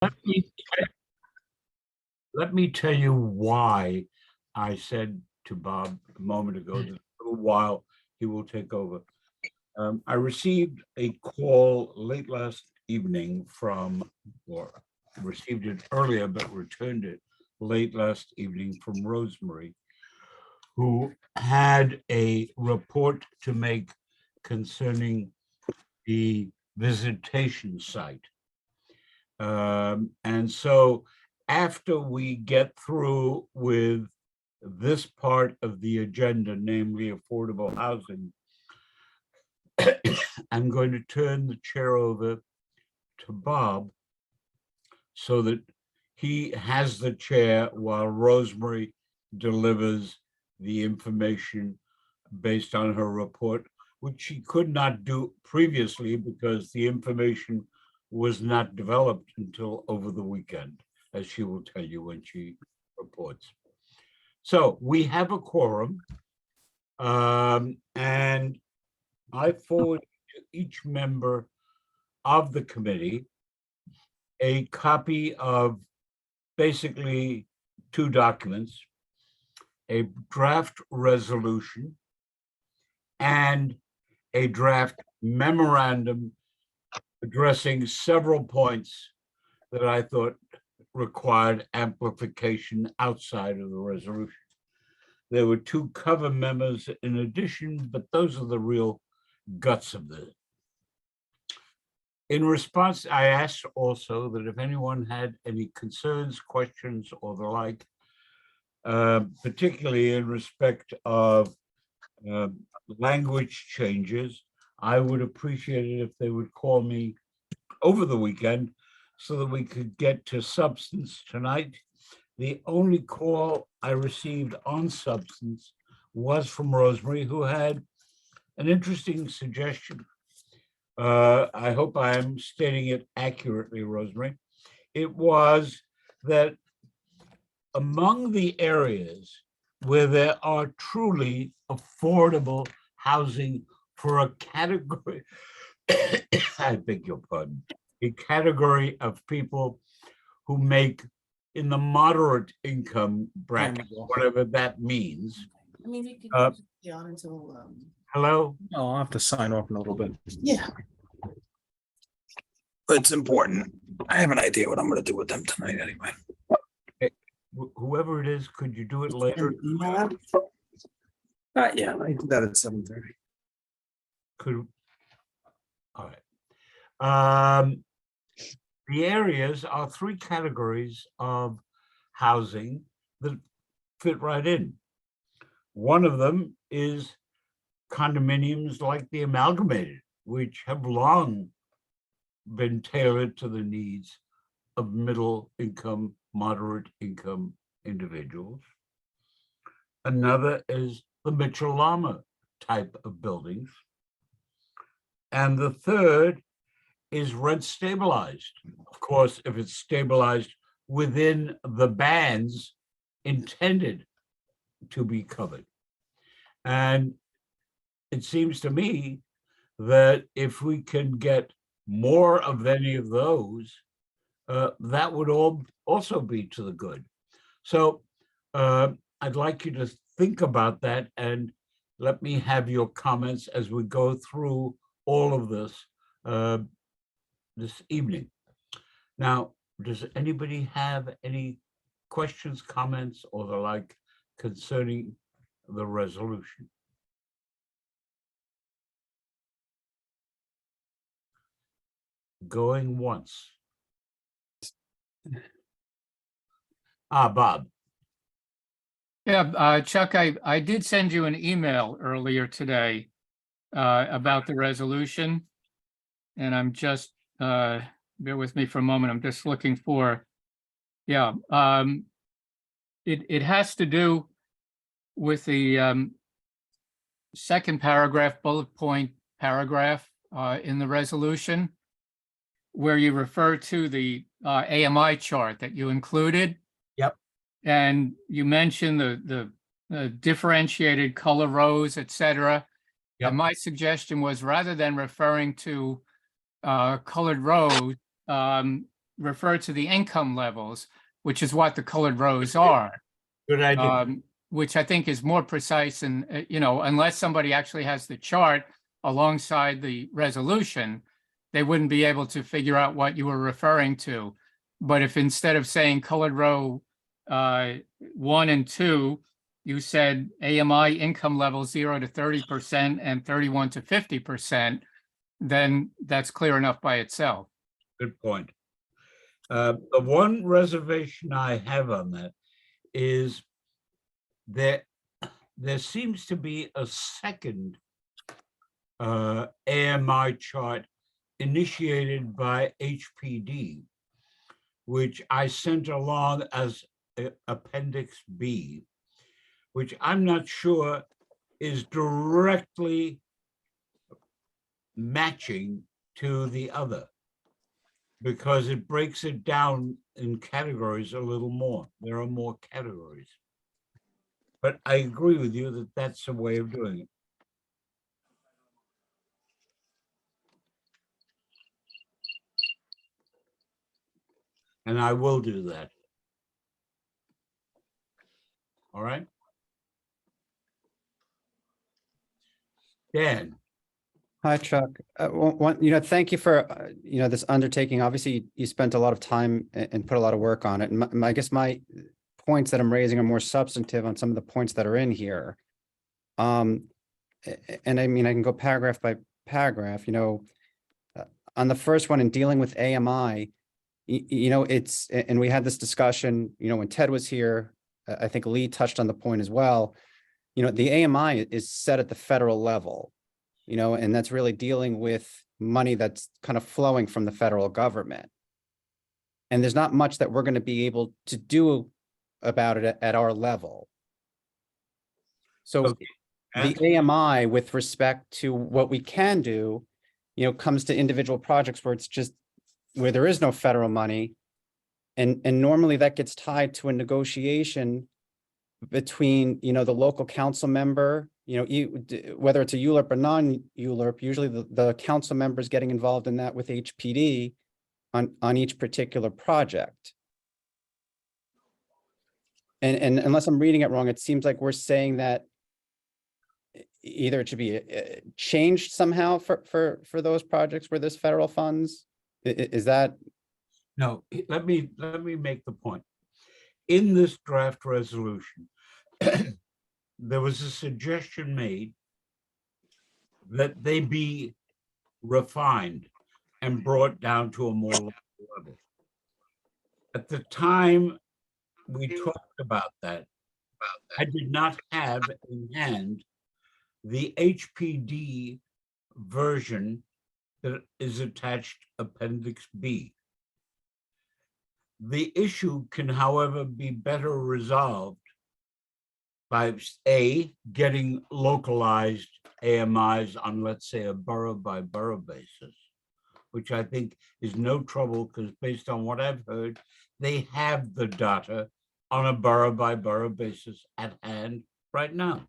Let me, let me tell you why I said to Bob a moment ago that in a little while he will take over. I received a call late last evening or received it earlier, but returned it late last evening from Rosemary, who had a report to make concerning the visitation site. And so after we get through with this part of the agenda, namely affordable housing, I'm going to turn the chair over to Bob so that he has the chair while Rosemary delivers the information based on her report, which she could not do previously because the information was not developed until over the weekend, as she will tell you when she reports. So we have a quorum, and I forward to each member of the committee a copy of basically two documents, a draft resolution and a draft memorandum addressing several points that I thought required amplification outside of the resolution. There were two cover memos in addition, but those are the real guts of this. In response, I asked also that if anyone had any concerns, questions, or the like, particularly in respect of language changes, I would appreciate it if they would call me over the weekend so that we could get to substance tonight. The only call I received on substance was from Rosemary, who had an interesting suggestion. I hope I'm stating it accurately, Rosemary. It was that among the areas where there are truly affordable housing for a category, I beg your pardon, a category of people who make in the moderate income bracket, whatever that means. I mean, you can stay on until, Hello? Oh, I'll have to sign off in a little bit. yeah. It's important. I have an idea what I'm gonna do with them tonight anyway. Whoever it is, could you do it later? Yeah, I do that at 7:30. Could, all right. The areas are three categories of housing that fit right in. One of them is condominiums like the Amalgamated, which have long been tailored to the needs of middle income, moderate income individuals. Another is the Mitchell-Lama type of buildings. And the third is rent stabilized. Of course, if it's stabilized within the bands intended to be covered. And it seems to me that if we can get more of any of those, that would also be to the good. So I'd like you to think about that and let me have your comments as we go through all of this this evening. Now, does anybody have any questions, comments, or the like concerning the resolution? Going once. Bob. Yeah, Chuck, I did send you an email earlier today about the resolution. And I'm just, bear with me for a moment, I'm just looking for, yeah. It has to do with the second paragraph, bullet point paragraph in the resolution, where you refer to the AMI chart that you included. Yep. And you mentioned the differentiated color rows, et cetera. Yep. And my suggestion was, rather than referring to colored rows, refer to the income levels, which is what the colored rows are. Good idea. Which I think is more precise and, unless somebody actually has the chart alongside the resolution, they wouldn't be able to figure out what you were referring to. But if instead of saying colored row 1 and 2, you said AMI income level 0 to 30% and 31 to 50%, then that's clear enough by itself. Good point. The one reservation I have on that is that there seems to be a second AMI chart initiated by HPD, which I sent along as Appendix B, which I'm not sure is directly matching to the other, because it breaks it down in categories a little more. There are more categories. But I agree with you that that's a way of doing it. And I will do that. All right. Dan. Hi, Chuck. Thank you for, this undertaking. Obviously, you spent a lot of time and put a lot of work on it. And I guess my points that I'm raising are more substantive on some of the points that are in here. And I mean, I can go paragraph by paragraph, on the first one in dealing with AMI, and we had this discussion, when Ted was here, I think Lee touched on the point as well. The AMI is set at the federal level, and that's really dealing with money that's kind of flowing from the federal government. And there's not much that we're going to be able to do about it at our level. So Okay. the AMI with respect to what we can do, comes to individual projects where it's just where there is no federal money. And normally that gets tied to a negotiation between, the local council member, whether it's a ULURP or non-ULURP, usually the council members getting involved in that with HPD on each particular project. And unless I'm reading it wrong, it seems like we're saying that either it should be changed somehow for those projects where there's federal funds. Is that? No, let me make the point. In this draft resolution, there was a suggestion made that they be refined and brought down to a more local level. At the time we talked about that, I did not have in hand the HPD version that is attached Appendix B. The issue can, however, be better resolved by A, getting localized AMIs on, let's say, a borough by borough basis, which I think is no trouble because based on what I've heard, they have the data on a borough by borough basis at hand right now.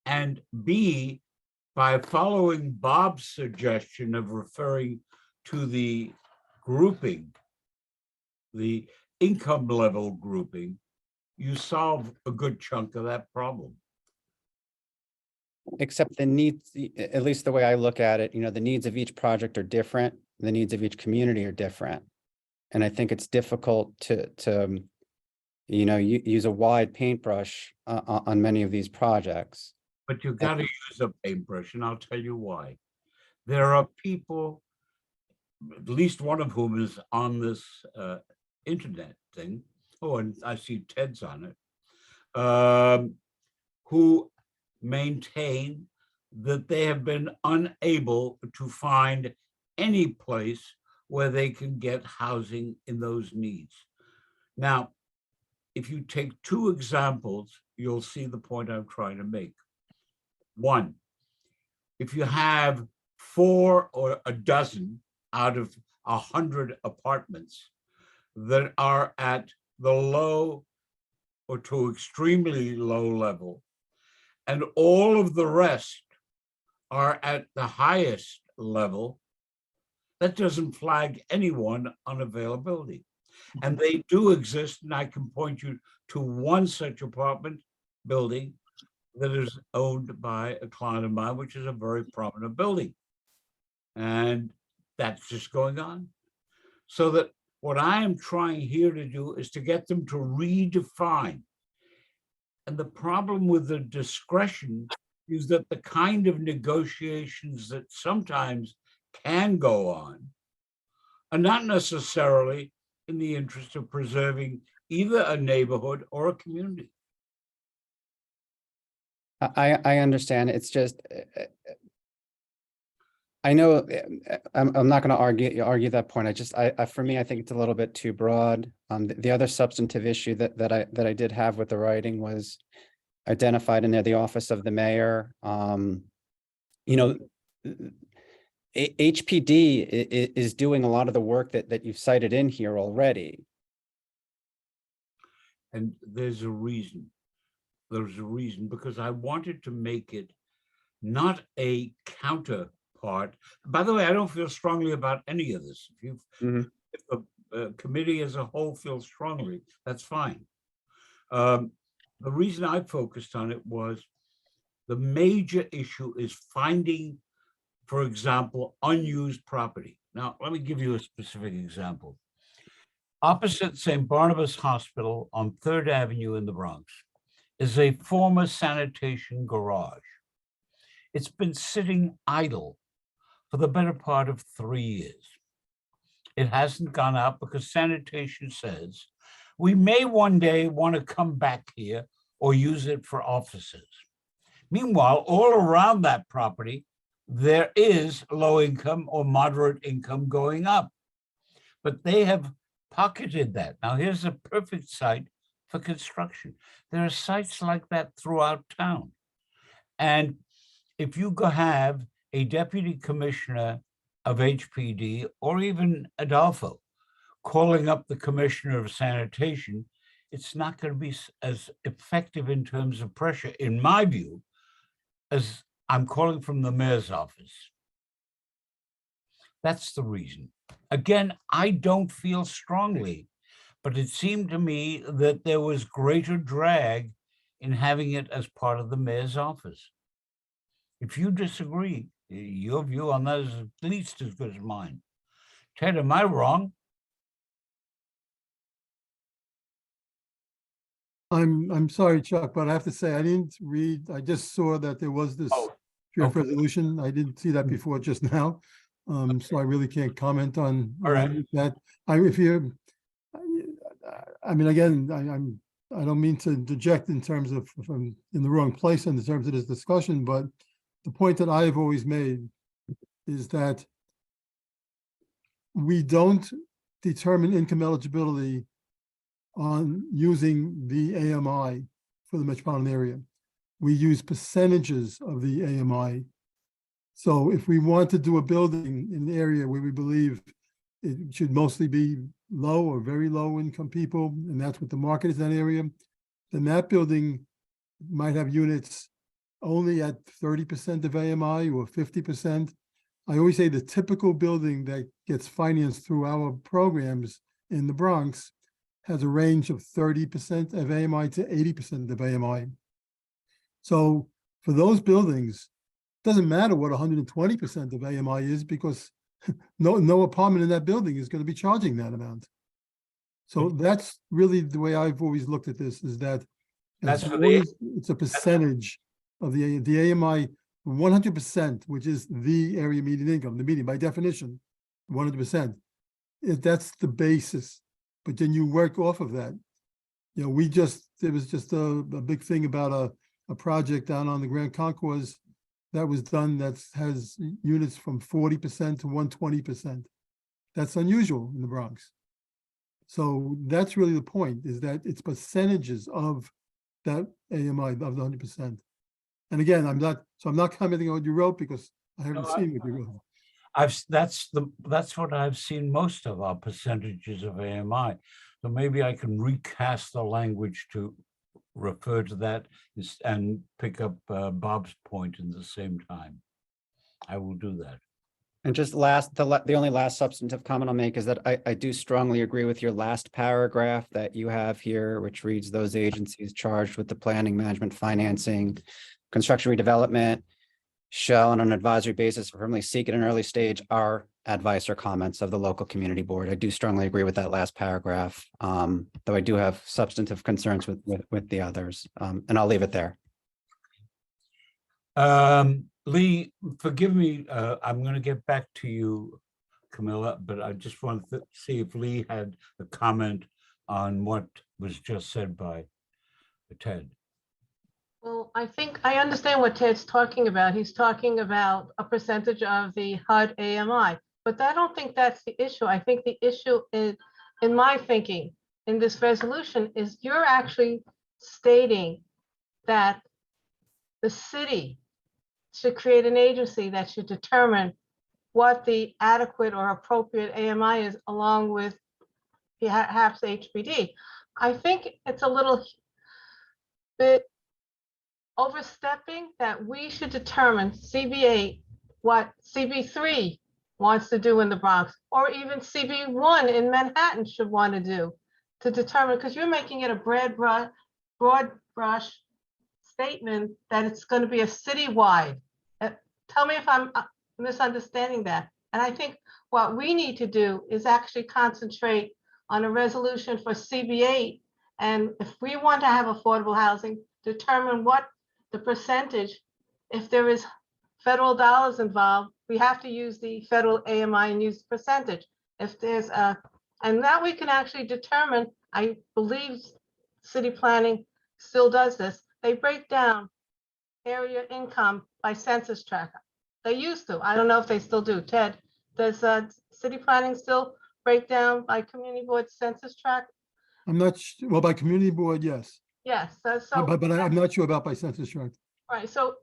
And B, by following Bob's suggestion of referring to the grouping, the income level grouping, you solve a good chunk of that problem. Except the needs, at least the way I look at it, the needs of each project are different. The needs of each community are different. And I think it's difficult to use a wide paintbrush on many of these projects. But you got to use a paintbrush, and I'll tell you why. There are people, at least one of whom is on this internet thing. Oh, and I see Ted's on it, who maintain that they have been unable to find any place where they can get housing in those needs. Now, if you take two examples, you'll see the point I'm trying to make. One, if you have 4 or a dozen out of 100 apartments that are at the low or to extremely low level, and all of the rest are at the highest level, that doesn't flag anyone on availability. And they do exist, and I can point you to one such apartment building that is owned by a client of mine, which is a very prominent building. And that's just going on. So that what I am trying here to do is to get them to redefine. And the problem with the discretion is that the kind of negotiations that sometimes can go on are not necessarily in the interest of preserving either a neighborhood or a community. I understand. It's just, I know, I'm not going to argue that point. For me, I think it's a little bit too broad. The other substantive issue that I did have with the writing was identified in there, the office of the mayor. HPD is doing a lot of the work that you've cited in here already. And there's a reason. There's a reason, because I wanted to make it not a counterpart. By the way, I don't feel strongly about any of this. If the committee as a whole feels strongly, that's fine. The reason I focused on it was the major issue is finding, for example, unused property. Now, let me give you a specific example. Opposite St. Barnabas Hospital on 3rd Avenue in the Bronx is a former sanitation garage. It's been sitting idle for the better part of 3 years. It hasn't gone out because sanitation says, we may one day want to come back here or use it for offices. Meanwhile, all around that property, there is low income or moderate income going up, but they have pocketed that. Now, here's a perfect site for construction. There are sites like that throughout town. And if you go have a deputy commissioner of HPD or even Adolfo calling up the commissioner of sanitation, it's not going to be as effective in terms of pressure, in my view, as I'm calling from the mayor's office. That's the reason. Again, I don't feel strongly, but it seemed to me that there was greater drag in having it as part of the mayor's office. If you disagree, your view on that is at least as good as mine. Ted, am I wrong? I'm sorry, Chuck, but I have to say, I didn't read, I just saw that there was this draft okay. resolution. I didn't see that before just now. So I really can't comment on All right. that. I mean, again, I don't mean to deject in terms of if I'm in the wrong place in terms of this discussion, but the point that I've always made is that we don't determine income eligibility on using the AMI for the metropolitan area. We use percentages of the AMI. So if we want to do a building in an area where we believe it should mostly be low or very low income people, and that's what the market is in that area, then that building might have units only at 30% of AMI or 50%. I always say the typical building that gets financed through our programs in the Bronx has a range of 30% of AMI to 80% of AMI. So for those buildings, it doesn't matter what 120% of AMI is, because no apartment in that building is going to be charging that amount. So that's really the way I've always looked at this, is that it's a percentage of the AMI 100%, which is the area median income, the median by definition, 100%. That's the basis. But then you work off of that. You know, there was just a big thing about a project down on the Grand Concourse that was done that has units from 40% to 120%. That's unusual in the Bronx. So that's really the point, is that it's percentages of that AMI of the 100%. And again, I'm not commenting on what you wrote, because I haven't seen what you wrote. That's what I've seen most of our percentages of AMI. So maybe I can recast the language to refer to that and pick up Bob's point in the same time. I will do that. And just the only last substantive comment I'll make is that I do strongly agree with your last paragraph that you have here, which reads those agencies charged with the planning, management, financing, construction redevelopment shall on an advisory basis firmly seek at an early stage our advice or comments of the local community board. I do strongly agree with that last paragraph, though I do have substantive concerns with the others, and I'll leave it there. Lee, forgive me, I'm going to get back to you, Camilla, but I just wanted to see if Lee had a comment on what was just said by Ted. Well, I think I understand what Ted's talking about. He's talking about a percentage of the HUD AMI, but I don't think that's the issue. I think the issue is, in my thinking, in this resolution, is you're actually stating that the city should create an agency that should determine what the adequate or appropriate AMI is, along with perhaps HPD. I think it's a little bit overstepping that we should determine CB8 what CB3 wants to do in the Bronx, or even CB1 in Manhattan should want to do, to determine, because you're making it a broad brush statement that it's going to be a citywide. Tell me if I'm misunderstanding that. And I think what we need to do is actually concentrate on a resolution for CB8. And if we want to have affordable housing, determine what the percentage, if there is federal dollars involved, we have to use the federal AMI and use the percentage. If there's a, and that we can actually determine, I believe city planning still does this. They break down area income by census tract. They used to. I don't know if they still do. Ted, does city planning still break down by community board census tract? I'm not, well, by community board, yes, Yes. So, but I'm not sure about by census tract. right. So,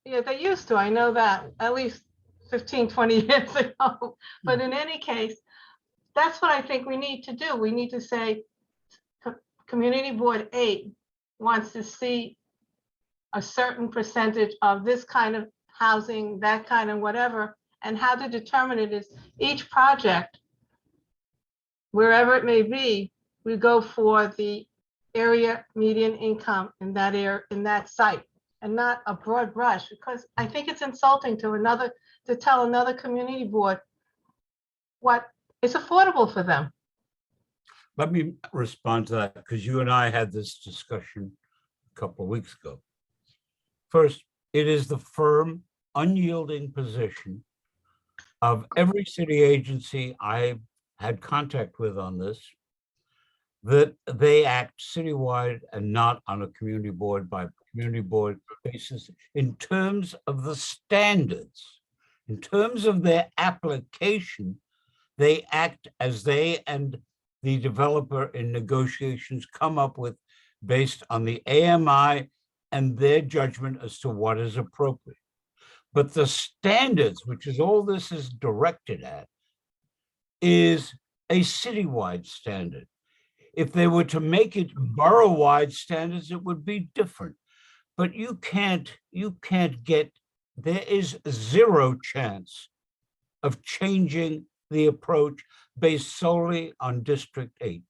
yeah, they used to. I know that at least 15, 20 years ago. But in any case, that's what I think we need to do. We need to say, Community Board 8 wants to see a certain percentage of this kind of housing, that kind of whatever, and how to determine it is each project, wherever it may be, we go for the area median income in that area, in that site, and not a broad brush, because I think it's insulting to tell another community board what is affordable for them. Let me respond to that, because you and I had this discussion a couple of weeks ago. First, it is the firm, unyielding position of every city agency I had contact with on this, that they act citywide and not on a community board by community board basis in terms of the standards. In terms of their application, they act as they and the developer in negotiations come up with based on the AMI and their judgment as to what is appropriate. But the standards, which is all this is directed at, is a citywide standard. If they were to make it borough-wide standards, it would be different. But you can't get, there is zero chance of changing the approach based solely on District 8.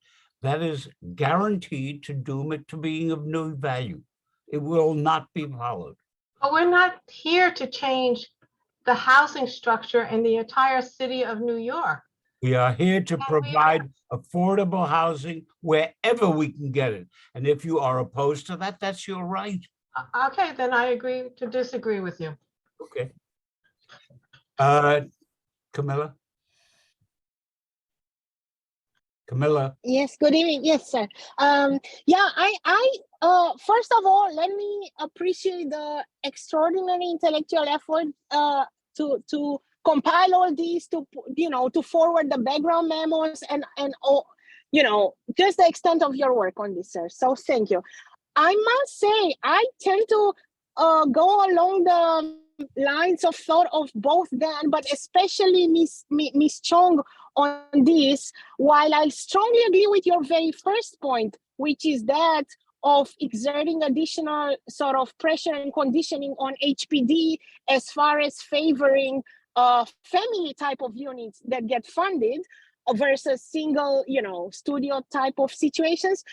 That is guaranteed to doom it to being of no value. It will not be followed. But we're not here to change the housing structure in the entire city of New York. We are here to provide affordable housing wherever we can get it. And if you are opposed to that, that's your right. Okay, then I agree to disagree with you. Okay. Camilla? Camilla? Yes, good evening. Yes, sir. Yeah, first of all, let me appreciate the extraordinary intellectual effort to compile all these, to forward the background memos and all, just the extent of your work on this, sir. So thank you. I must say, I tend to go along the lines of thought of both Dan, but especially Miss Chong on this, while I strongly agree with your very first point, which is that of exerting additional sort of pressure and conditioning on HPD as far as favoring family type of units that get funded versus single, studio type of situations.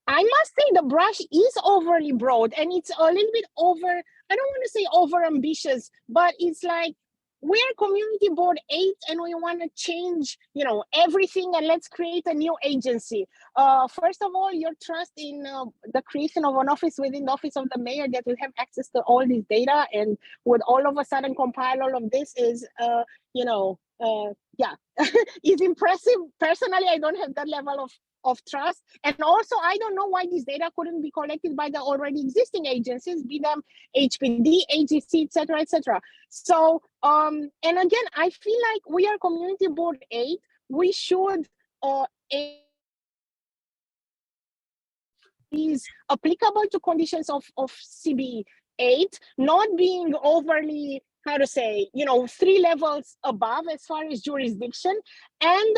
I must say the brush is overly broad and it's a little bit over, I don't want to say over ambitious, but it's like we're community board 8 and we want to change, everything, and let's create a new agency. First of all, your trust in the creation of an office within the office of the mayor that will have access to all this data and would all of a sudden compile all of this is, is impressive. Personally, I don't have that level of trust. And also, I don't know why this data couldn't be collected by the already existing agencies, be them HPD, AGC, et cetera. So, and again, I feel like we are community board 8. We should, is applicable to conditions of CB 8, not being overly, 3 levels above as far as jurisdiction. And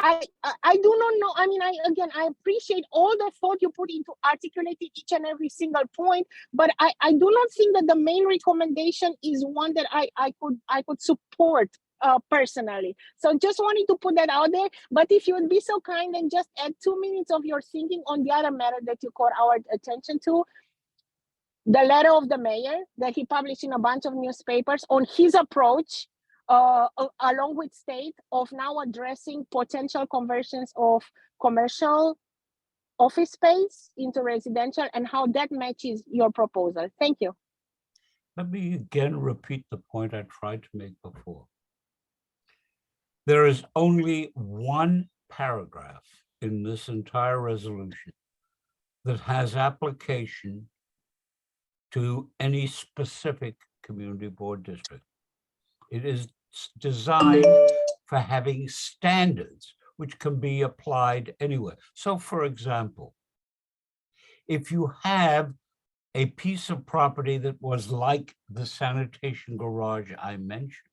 I do not know. I mean, I appreciate all the thought you put into articulating each and every single point, but I do not think that the main recommendation is one that I could support personally. So just wanted to put that out there. But if you would be so kind and just add 2 minutes of your thinking on the other matter that you caught our attention to, the letter of the mayor that he published in a bunch of newspapers on his approach, along with state, of now addressing potential conversions of commercial office space into residential and how that matches your proposal. Thank you. Let me again repeat the point I tried to make before. There is only one paragraph in this entire resolution that has application to any specific community board district. It is designed for having standards which can be applied anywhere. So for example, if you have a piece of property that was like the sanitation garage I mentioned,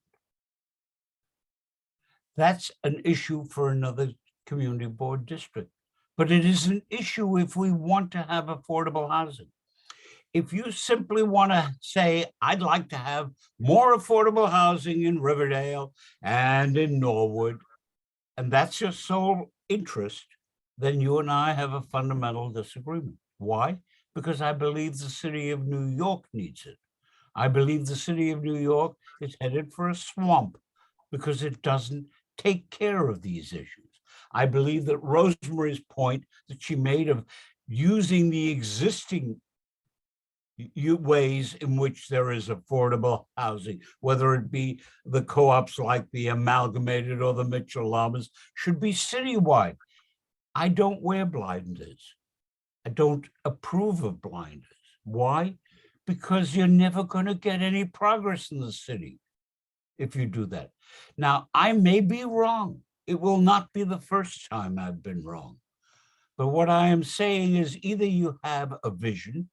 that's an issue for another community board district. But it is an issue if we want to have affordable housing. If you simply want to say, I'd like to have more affordable housing in Riverdale and in Norwood, and that's your sole interest, then you and I have a fundamental disagreement. Why? Because I believe the city of New York needs it. I believe the city of New York is headed for a swamp because it doesn't take care of these issues. I believe that Rosemary's point that she made of using the existing ways in which there is affordable housing, whether it be the co-ops like the Amalgamated or the Mitchell Lamas, should be citywide. I don't wear blinders. I don't approve of blinders. Why? Because you're never going to get any progress in the city if you do that. Now, I may be wrong. It will not be the first time I've been wrong. But what I am saying is either you have a vision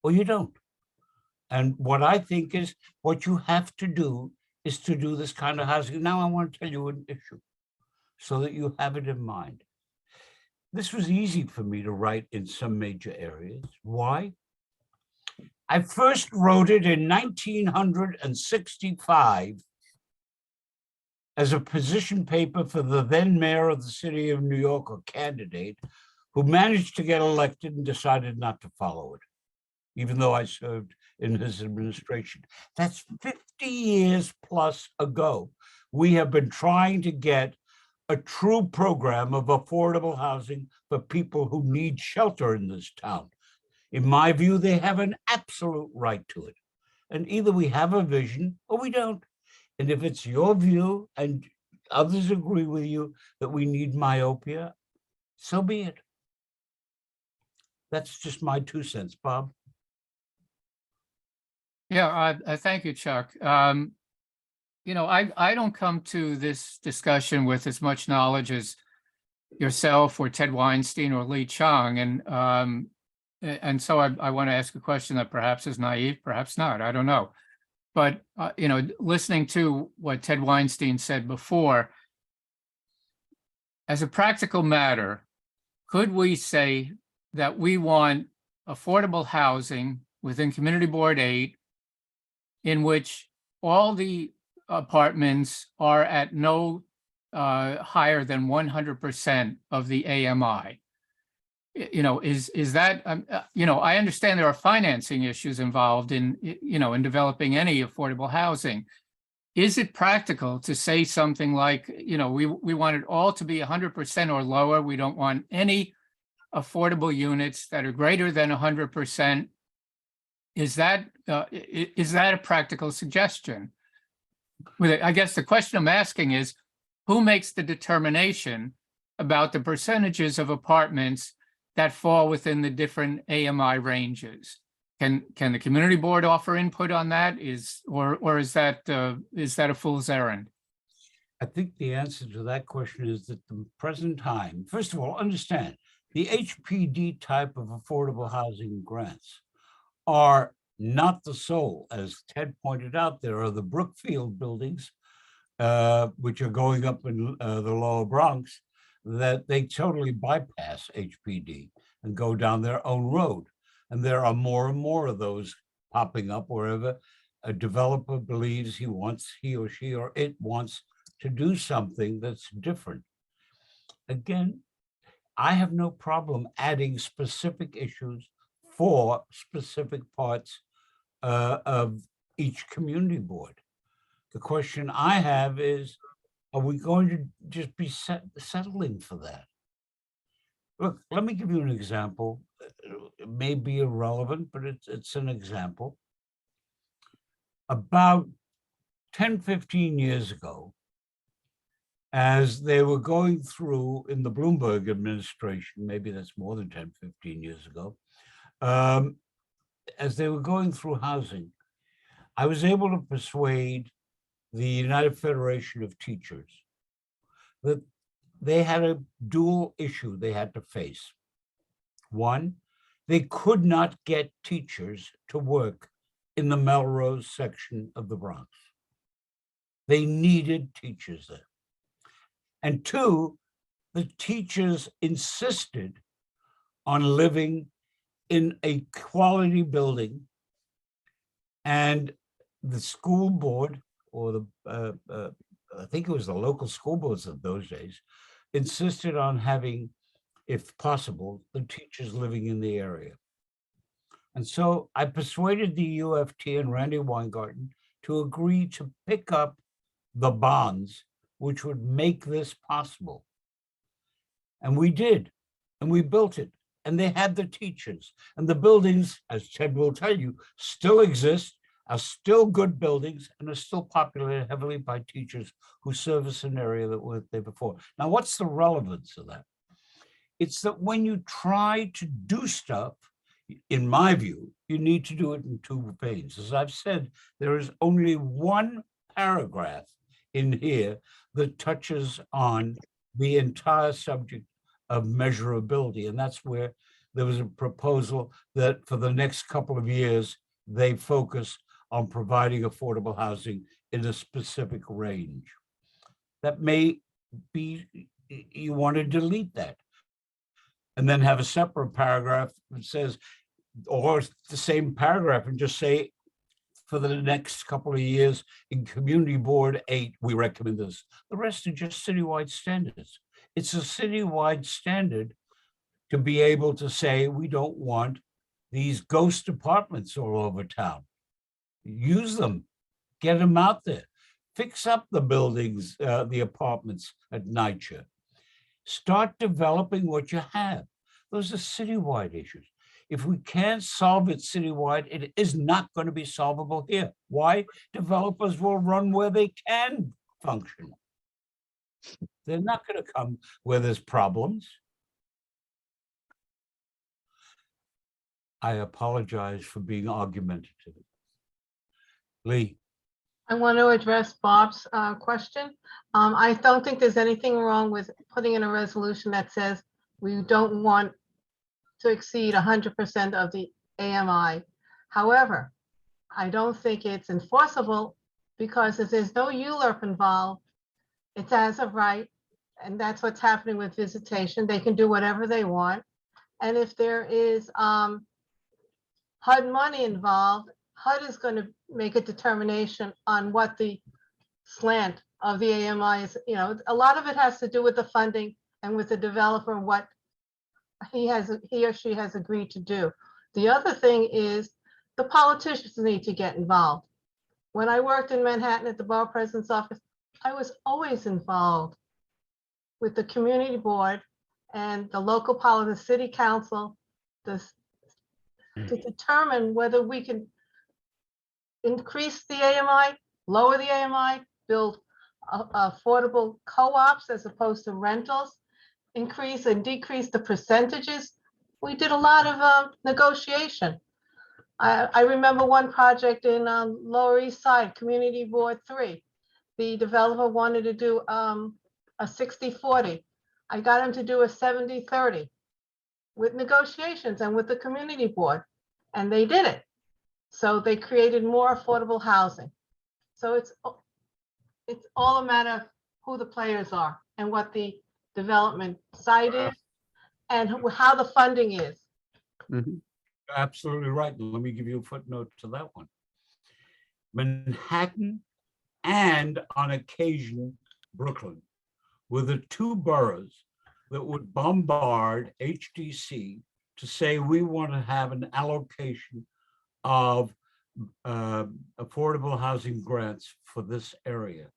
or you don't. And what I think is what you have to do is to do this kind of housing. Now I want to tell you an issue so that you have it in mind. This was easy for me to write in some major areas. Why? I first wrote it in 1965 as a position paper for the then mayor of the city of New York, or candidate, who managed to get elected and decided not to follow it, even though I served in his administration. That's 50 years plus ago. We have been trying to get a true program of affordable housing for people who need shelter in this town. In my view, they have an absolute right to it. And either we have a vision or we don't. And if it's your view and others agree with you that we need myopia, so be it. That's just my 2 cents, Bob. Yeah, I thank you, Chuck. I don't come to this discussion with as much knowledge as yourself or Ted Weinstein or Lee Chung. And so I want to ask a question that perhaps is naive, perhaps not, I don't know. But, listening to what Ted Weinstein said before, as a practical matter, could we say that we want affordable housing within Community Board 8 in which all the apartments are at no higher than 100% of the AMI. Is that, I understand there are financing issues involved in, in developing any affordable housing. Is it practical to say something like, we want it all to be 100% or lower? We don't want any affordable units that are greater than 100%. Is that a practical suggestion? I guess the question I'm asking is, who makes the determination about the percentages of apartments that fall within the different AMI ranges? Can the community board offer input on that? Or is that a fool's errand? I think the answer to that question is that the present time, first of all, understand the HPD type of affordable housing grants are not the sole. As Ted pointed out, there are the Brookfield buildings, which are going up in the lower Bronx, that they totally bypass HPD and go down their own road. And there are more and more of those popping up wherever a developer believes he or she or it wants to do something that's different. Again, I have no problem adding specific issues for specific parts of each community board. The question I have is, are we going to just be settling for that? Look, let me give you an example. It may be irrelevant, but it's an example. About 10, 15 years ago, as they were going through in the Bloomberg administration, maybe that's more than 10, 15 years ago, as they were going through housing, I was able to persuade the United Federation of Teachers that they had a dual issue they had to face. One, they could not get teachers to work in the Melrose section of the Bronx. They needed teachers there. And two, the teachers insisted on living in a quality building, and the school board, or the I think it was the local school boards of those days, insisted on having, if possible, the teachers living in the area. And so I persuaded the UFT and Randy Weingarten to agree to pick up the bonds which would make this possible. And we did, and we built it, and they had the teachers. And the buildings, as Ted will tell you, still exist, are still good buildings, and are still populated heavily by teachers who service an area that weren't there before. Now, what's the relevance of that? It's that when you try to do stuff, in my view, you need to do it in two veins. As I've said, there is only one paragraph in here that touches on the entire subject of measurability. And that's where there was a proposal that for the next couple of years, they focus on providing affordable housing in a specific range. That may be, you want to delete that and then have a separate paragraph that says, or the same paragraph and just say, for the next couple of years in Community Board 8, we recommend this. The rest are just citywide standards. It's a citywide standard to be able to say, we don't want these ghost apartments all over town. Use them, get them out there, fix up the buildings, the apartments at NYCHA. Start developing what you have. Those are citywide issues. If we can't solve it citywide, it is not going to be solvable here. Why? Developers will run where they can function. They're not going to come where there's problems. I apologize for being argumentative. Lee. I want to address Bob's question. I don't think there's anything wrong with putting in a resolution that says we don't want to exceed 100% of the AMI. However, I don't think it's enforceable because if there's no ULURP involved, it's as of right, and that's what's happening with visitation. They can do whatever they want. And if there is HUD money involved, HUD is going to make a determination on what the slant of the AMI is. You know, a lot of it has to do with the funding and with the developer, and what he or she has agreed to do. The other thing is the politicians need to get involved. When I worked in Manhattan at the Borough President's office, I was always involved with the community board and the local the city council, to determine whether we can increase the AMI, lower the AMI, build affordable co-ops as opposed to rentals, increase and decrease the percentages. We did a lot of negotiation. I remember one project in Lower East Side, Community Board 3. The developer wanted to do a 60-40. I got him to do a 70-30 with negotiations and with the community board, and they did it. So they created more affordable housing. So it's all a matter of who the players are and what the development site is and how the funding is. Mhm. Absolutely right. Let me give you a footnote to that one. Manhattan and on occasion Brooklyn were the two boroughs that would bombard HDC to say we want to have an allocation of affordable housing grants for this area.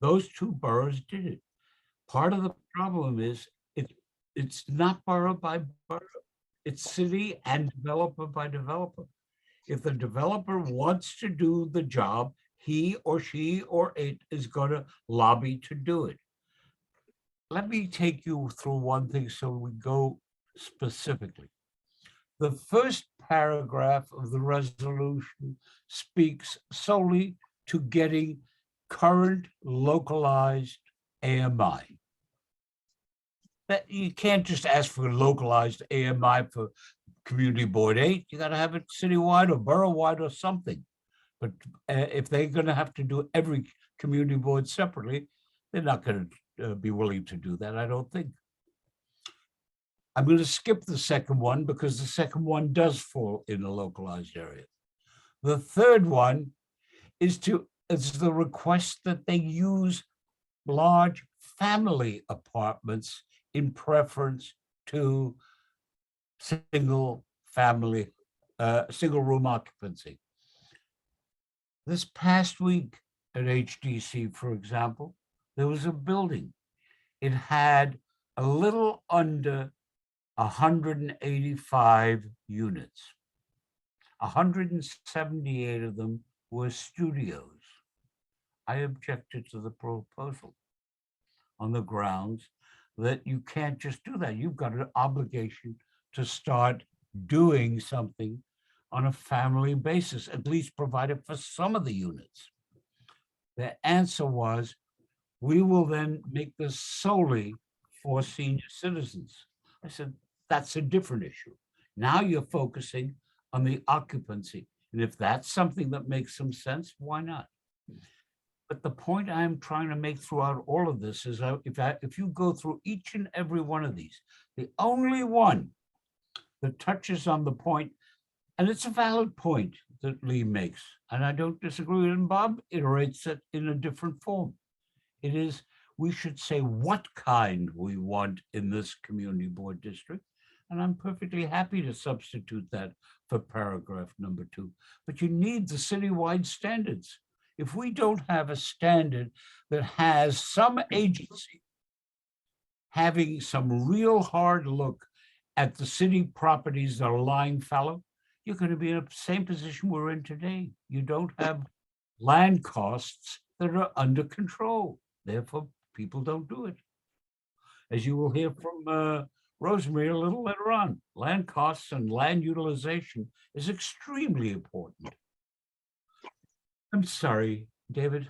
Those two boroughs did it. Part of the problem is it's not borough by borough. It's city and developer by developer. If the developer wants to do the job, he or she or it is going to lobby to do it. Let me take you through one thing so we go specifically. The first paragraph of the resolution speaks solely to getting current localized AMI. That you can't just ask for localized AMI for Community Board 8. You got to have it citywide or borough-wide or something. But if they're going to have to do every community board separately, they're not going to be willing to do that, I don't think. I'm going to skip the second one because the second one does fall in a localized area. The third one is the request that they use large family apartments in preference to single room occupancy. This past week at HDC, for example, there was a building. It had a little under 185 units. 178 of them were studios. I objected to the proposal on the grounds that you can't just do that. You've got an obligation to start doing something on a family basis, at least provide it for some of the units. The answer was, we will then make this solely for senior citizens. I said, that's a different issue. Now you're focusing on the occupancy. And if that's something that makes some sense, why not? But the point I'm trying to make throughout all of this is if you go through each and every one of these, the only one that touches on the point, and it's a valid point that Lee makes, and I don't disagree with him, Bob iterates it in a different form. It is, we should say what kind we want in this community board district. And I'm perfectly happy to substitute that for paragraph number 2. But you need the citywide standards. If we don't have a standard that has some agency having some real hard look at the city properties that are lying fallow, you're going to be in the same position we're in today. You don't have land costs that are under control. Therefore, people don't do it. As you will hear from Rosemary a little later on, land costs and land utilization is extremely important. I'm sorry, David.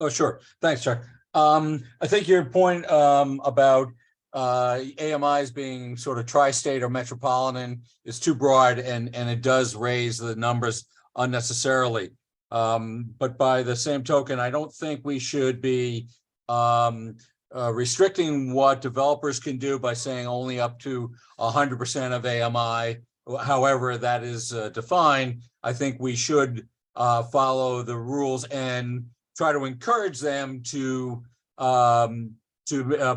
Oh, sure. Thanks, Chuck. I think your point about AMIs being sort of tri-state or metropolitan is too broad, and it does raise the numbers unnecessarily. But by the same token, I don't think we should be restricting what developers can do by saying only up to 100% of AMI however that is defined, I think we should follow the rules and try to encourage them to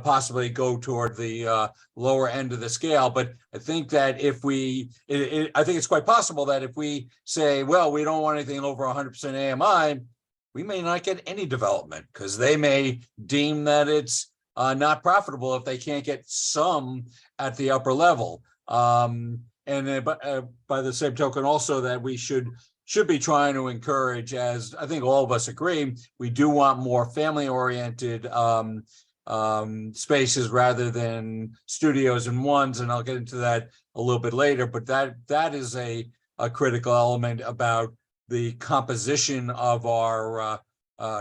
possibly go toward the lower end of the scale. But I think that if I think it's quite possible that if we say, well, we don't want anything over 100% AMI, we may not get any development because they may deem that it's not profitable if they can't get some at the upper level. But by the same token, also that we should be trying to encourage, as I think all of us agree, we do want more family-oriented spaces rather than studios and ones, and I'll get into that a little bit later. But that is a critical element about the composition of our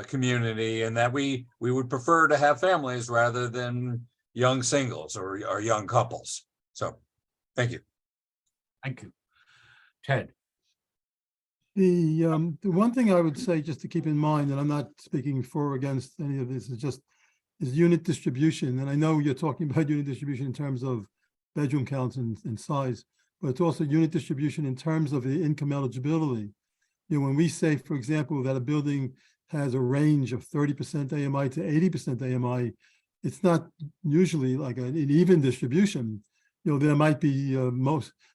community, and that we would prefer to have families rather than young singles or young couples. So, thank you. Thank you. Ted? The one thing I would say, just to keep in mind, and I'm not speaking for or against any of this, is unit distribution. And I know you're talking about unit distribution in terms of bedroom counts and size, but it's also unit distribution in terms of the income eligibility. You know, when we say, for example, that a building has a range of 30% AMI to 80% AMI, it's not usually like an even distribution. You know, there might be a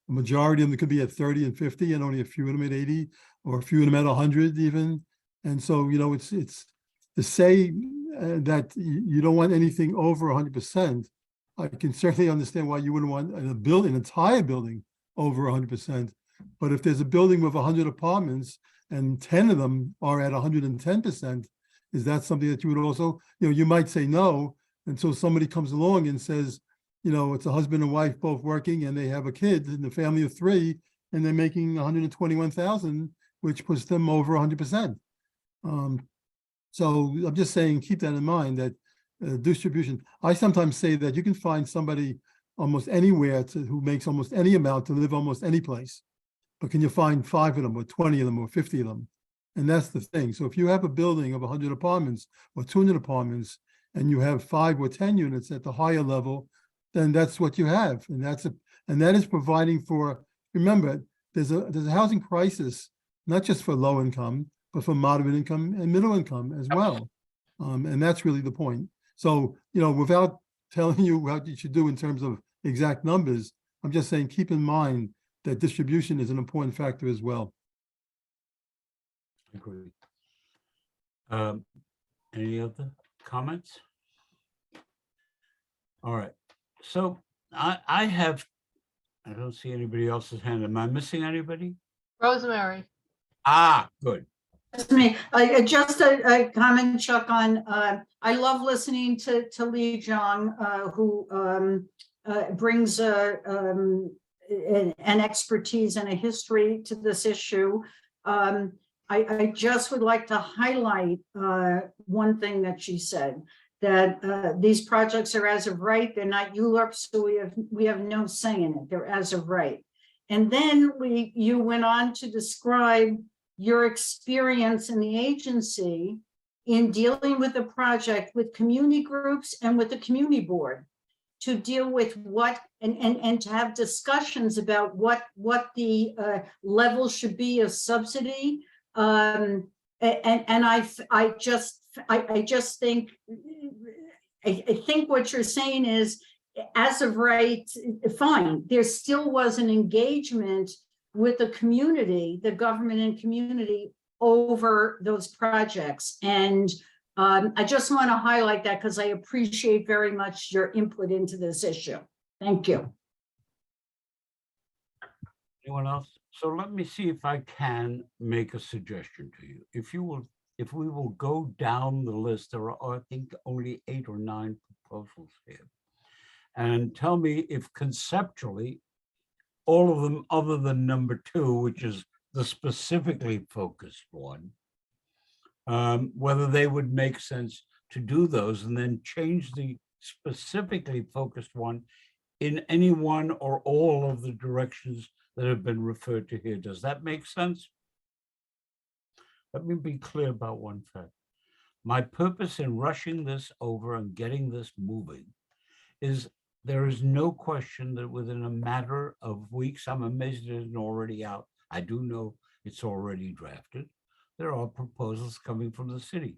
majority of them could be at 30 and 50, and only a few of them at 80, or a few of them at 100 even. And so, you know, it's to say that you don't want anything over 100%. I can certainly understand why you wouldn't want an entire building over 100%. But if there's a building with 100 apartments and 10 of them are at 110%, is that something that you would also, you know, you might say no until somebody comes along and says, you know, it's a husband and wife both working and they have a kid in the family of 3 and they're making 121,000, which puts them over 100%. So I'm just saying, keep that in mind, that distribution. I sometimes say that you can find somebody almost anywhere who makes almost any amount to live almost any place. But can you find 5 of them or 20 of them or 50 of them? And that's the thing. So if you have a building of 100 apartments or 200 apartments and you have 5 or 10 units at the higher level, then that's what you have. And that is providing for, remember, there's a housing crisis, not just for low income, but for moderate income and middle income as well. And that's really the point. So, you know, without telling you what you should do in terms of exact numbers, I'm just saying, keep in mind that distribution is an important factor as well. Agreed. Any other comments? All right. So I don't see anybody else's hand. Am I missing anybody? Rosemary. Ah, good. That's me. Just a comment, Chuck, on, I love listening to Lee Jong, who brings an expertise and a history to this issue. I just would like to highlight one thing that she said, that these projects are as of right, they're not ULURP, so we have no say in it, they're as of right. And then you went on to describe your experience in the agency in dealing with the project with community groups and with the community board to deal with what and to have discussions about what the level should be of subsidy. And I just think what you're saying is, as of right, fine. There still was an engagement with the community, the government and community, over those projects. And I just want to highlight that because I appreciate very much your input into this issue. Thank you. Anyone else? So let me see if I can make a suggestion to you. If we will go down the list, there are, I think, only 8 or 9 proposals here. And tell me if conceptually, all of them other than number 2, which is the specifically focused one, whether they would make sense to do those and then change the specifically focused one in any one or all of the directions that have been referred to here. Does that make sense? Let me be clear about one fact. My purpose in rushing this over and getting this moving is there is no question that within a matter of weeks, I'm amazed it isn't already out. I do know it's already drafted. There are proposals coming from the city.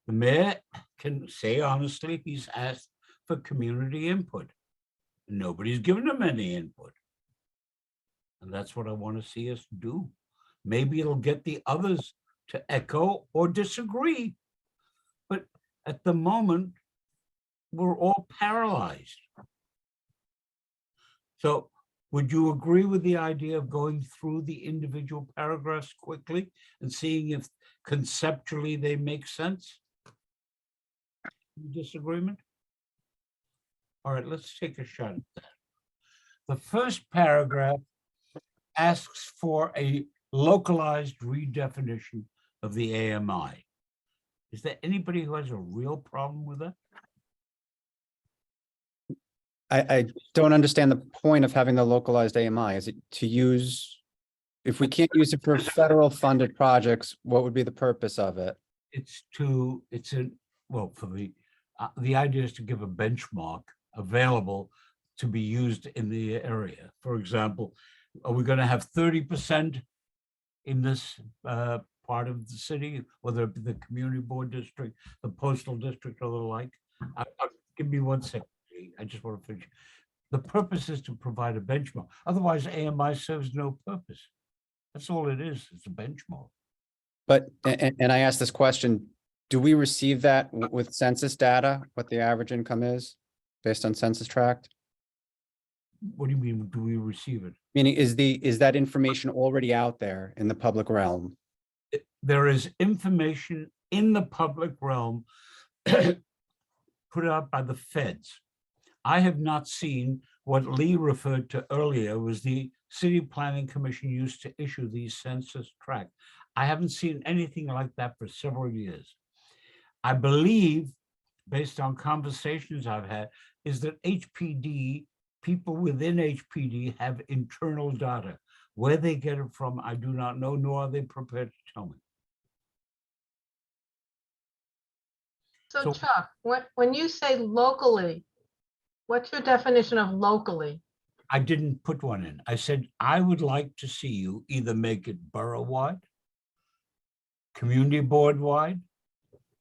The mayor can say honestly, he's asked for community input. Nobody's given him any input. And that's what I want to see us do. Maybe it'll get the others to echo or disagree. But at the moment, we're all paralyzed. So would you agree with the idea of going through the individual paragraphs quickly and seeing if conceptually they make sense? Disagreement? All right, let's take a shot at that. The first paragraph asks for a localized redefinition of the AMI. Is there anybody who has a real problem with that? I don't understand the point of having the localized AMI. Is it to use, if we can't use it for federal funded projects, what would be the purpose of it? Well, for the idea is to give a benchmark available to be used in the area. For example, are we going to have 30% in this part of the city, whether it be the community board district, the postal district, or the like? Give me 1 second. I just want to finish. The purpose is to provide a benchmark. Otherwise, AMI serves no purpose. That's all it is. It's a benchmark. But, and I asked this question, do we receive that with census data, what the average income is based on census tract? What do you mean, do we receive it? Meaning, is that information already out there in the public realm? There is information in the public realm put out by the feds. I have not seen what Lee referred to earlier was the City Planning Commission used to issue these census tracts. I haven't seen anything like that for several years. I believe, based on conversations I've had, is that HPD, people within HPD have internal data. Where they get it from, I do not know, nor are they prepared to tell me. So So- Chuck, when you say locally, what's your definition of locally? I didn't put one in. I said, I would like to see you either make it borough-wide, community board-wide,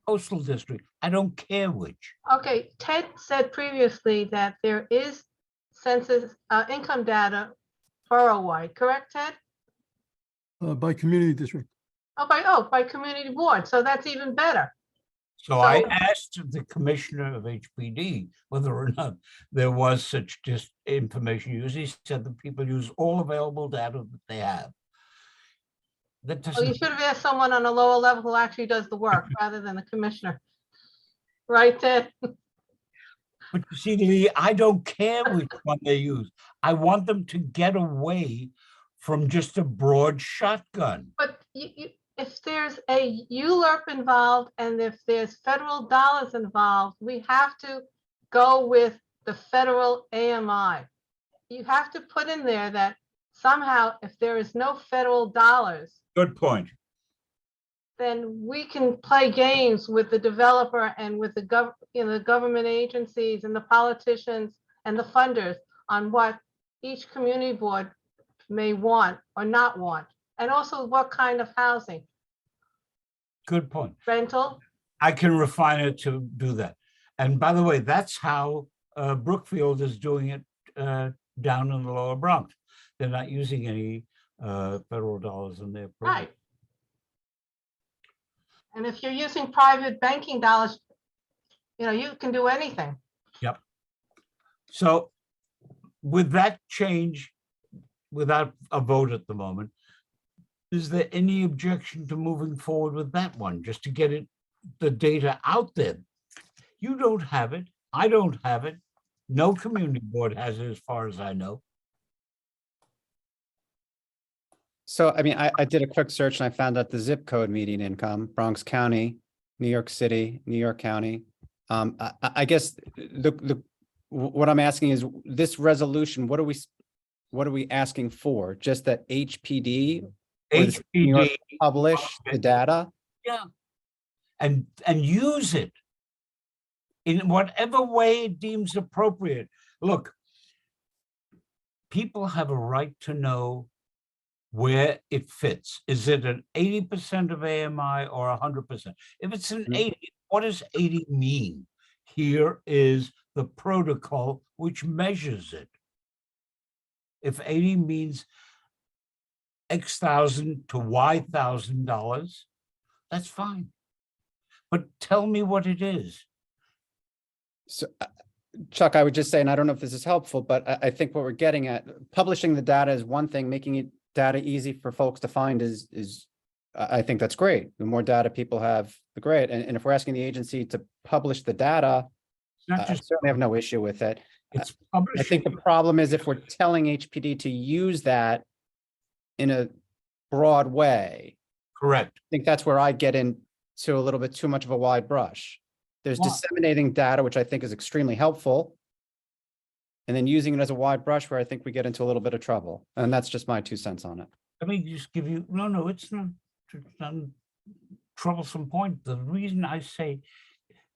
postal district. I don't care which. Okay, Ted said previously that there is census income data borough-wide, correct, Ted? By community district. By community board, so that's even better. So I So- asked the commissioner of HPD whether or not there was such just information used. He said that people use all available data that they have. That Well, you doesn't, should have asked someone on a lower level who actually does the work rather than the commissioner. Right, Ted? but you see, Lee, I don't care which one they use. I want them to get away from just a broad shotgun. But if there's a ULURP involved and if there's federal dollars involved, we have to go with the federal AMI. You have to put in there that somehow if there is no federal dollars, Good point. then we can play games with the developer and with the the government agencies and the politicians and the funders on what each community board may want or not want, and also what kind of housing, Good point. rental. I can refine it to do that. And by the way, that's how Brookfield is doing it down in the lower Bronx. They're not using any federal dollars in their program. Right. And if you're using private banking dollars, you can do anything. So with that change, without a vote at the moment, is there any objection to moving forward with that one, just to get the data out there? You don't have it. I don't have it. No community board has it, as far as I know. So, I mean, I did a quick search and I found out the zip code median income, Bronx County, New York City, New York County. I guess what I'm asking is this resolution, what are we asking for? Just that HPD or the New York HPD, publish the data? yeah, and use it. in whatever way it deems appropriate. Look, people have a right to know where it fits. Is it an 80% of AMI or 100%? If it's an Mhm. 80, what does 80 mean? Here is the protocol which measures it. If 80 means X thousand to Y $1,000, that's fine. But tell me what it is. So, Chuck, I would just say, and I don't know if this is helpful, but I think what we're getting at, publishing the data is one thing, making it data easy for folks to find is I think that's great. The more data people have, the great. And if we're asking the agency to publish the data, It's not I just, certainly have no issue with it. it's I think publishing. the problem is if we're telling HPD to use that in a broad way, Correct. I think that's where I get into a little bit too much of a wide brush. There's Why? disseminating data, which I think is extremely helpful. And then using it as a wide brush where I think we get into a little bit of trouble. And that's just my 2 cents on it. Let me just give you, no, it's not a troublesome point. The reason I say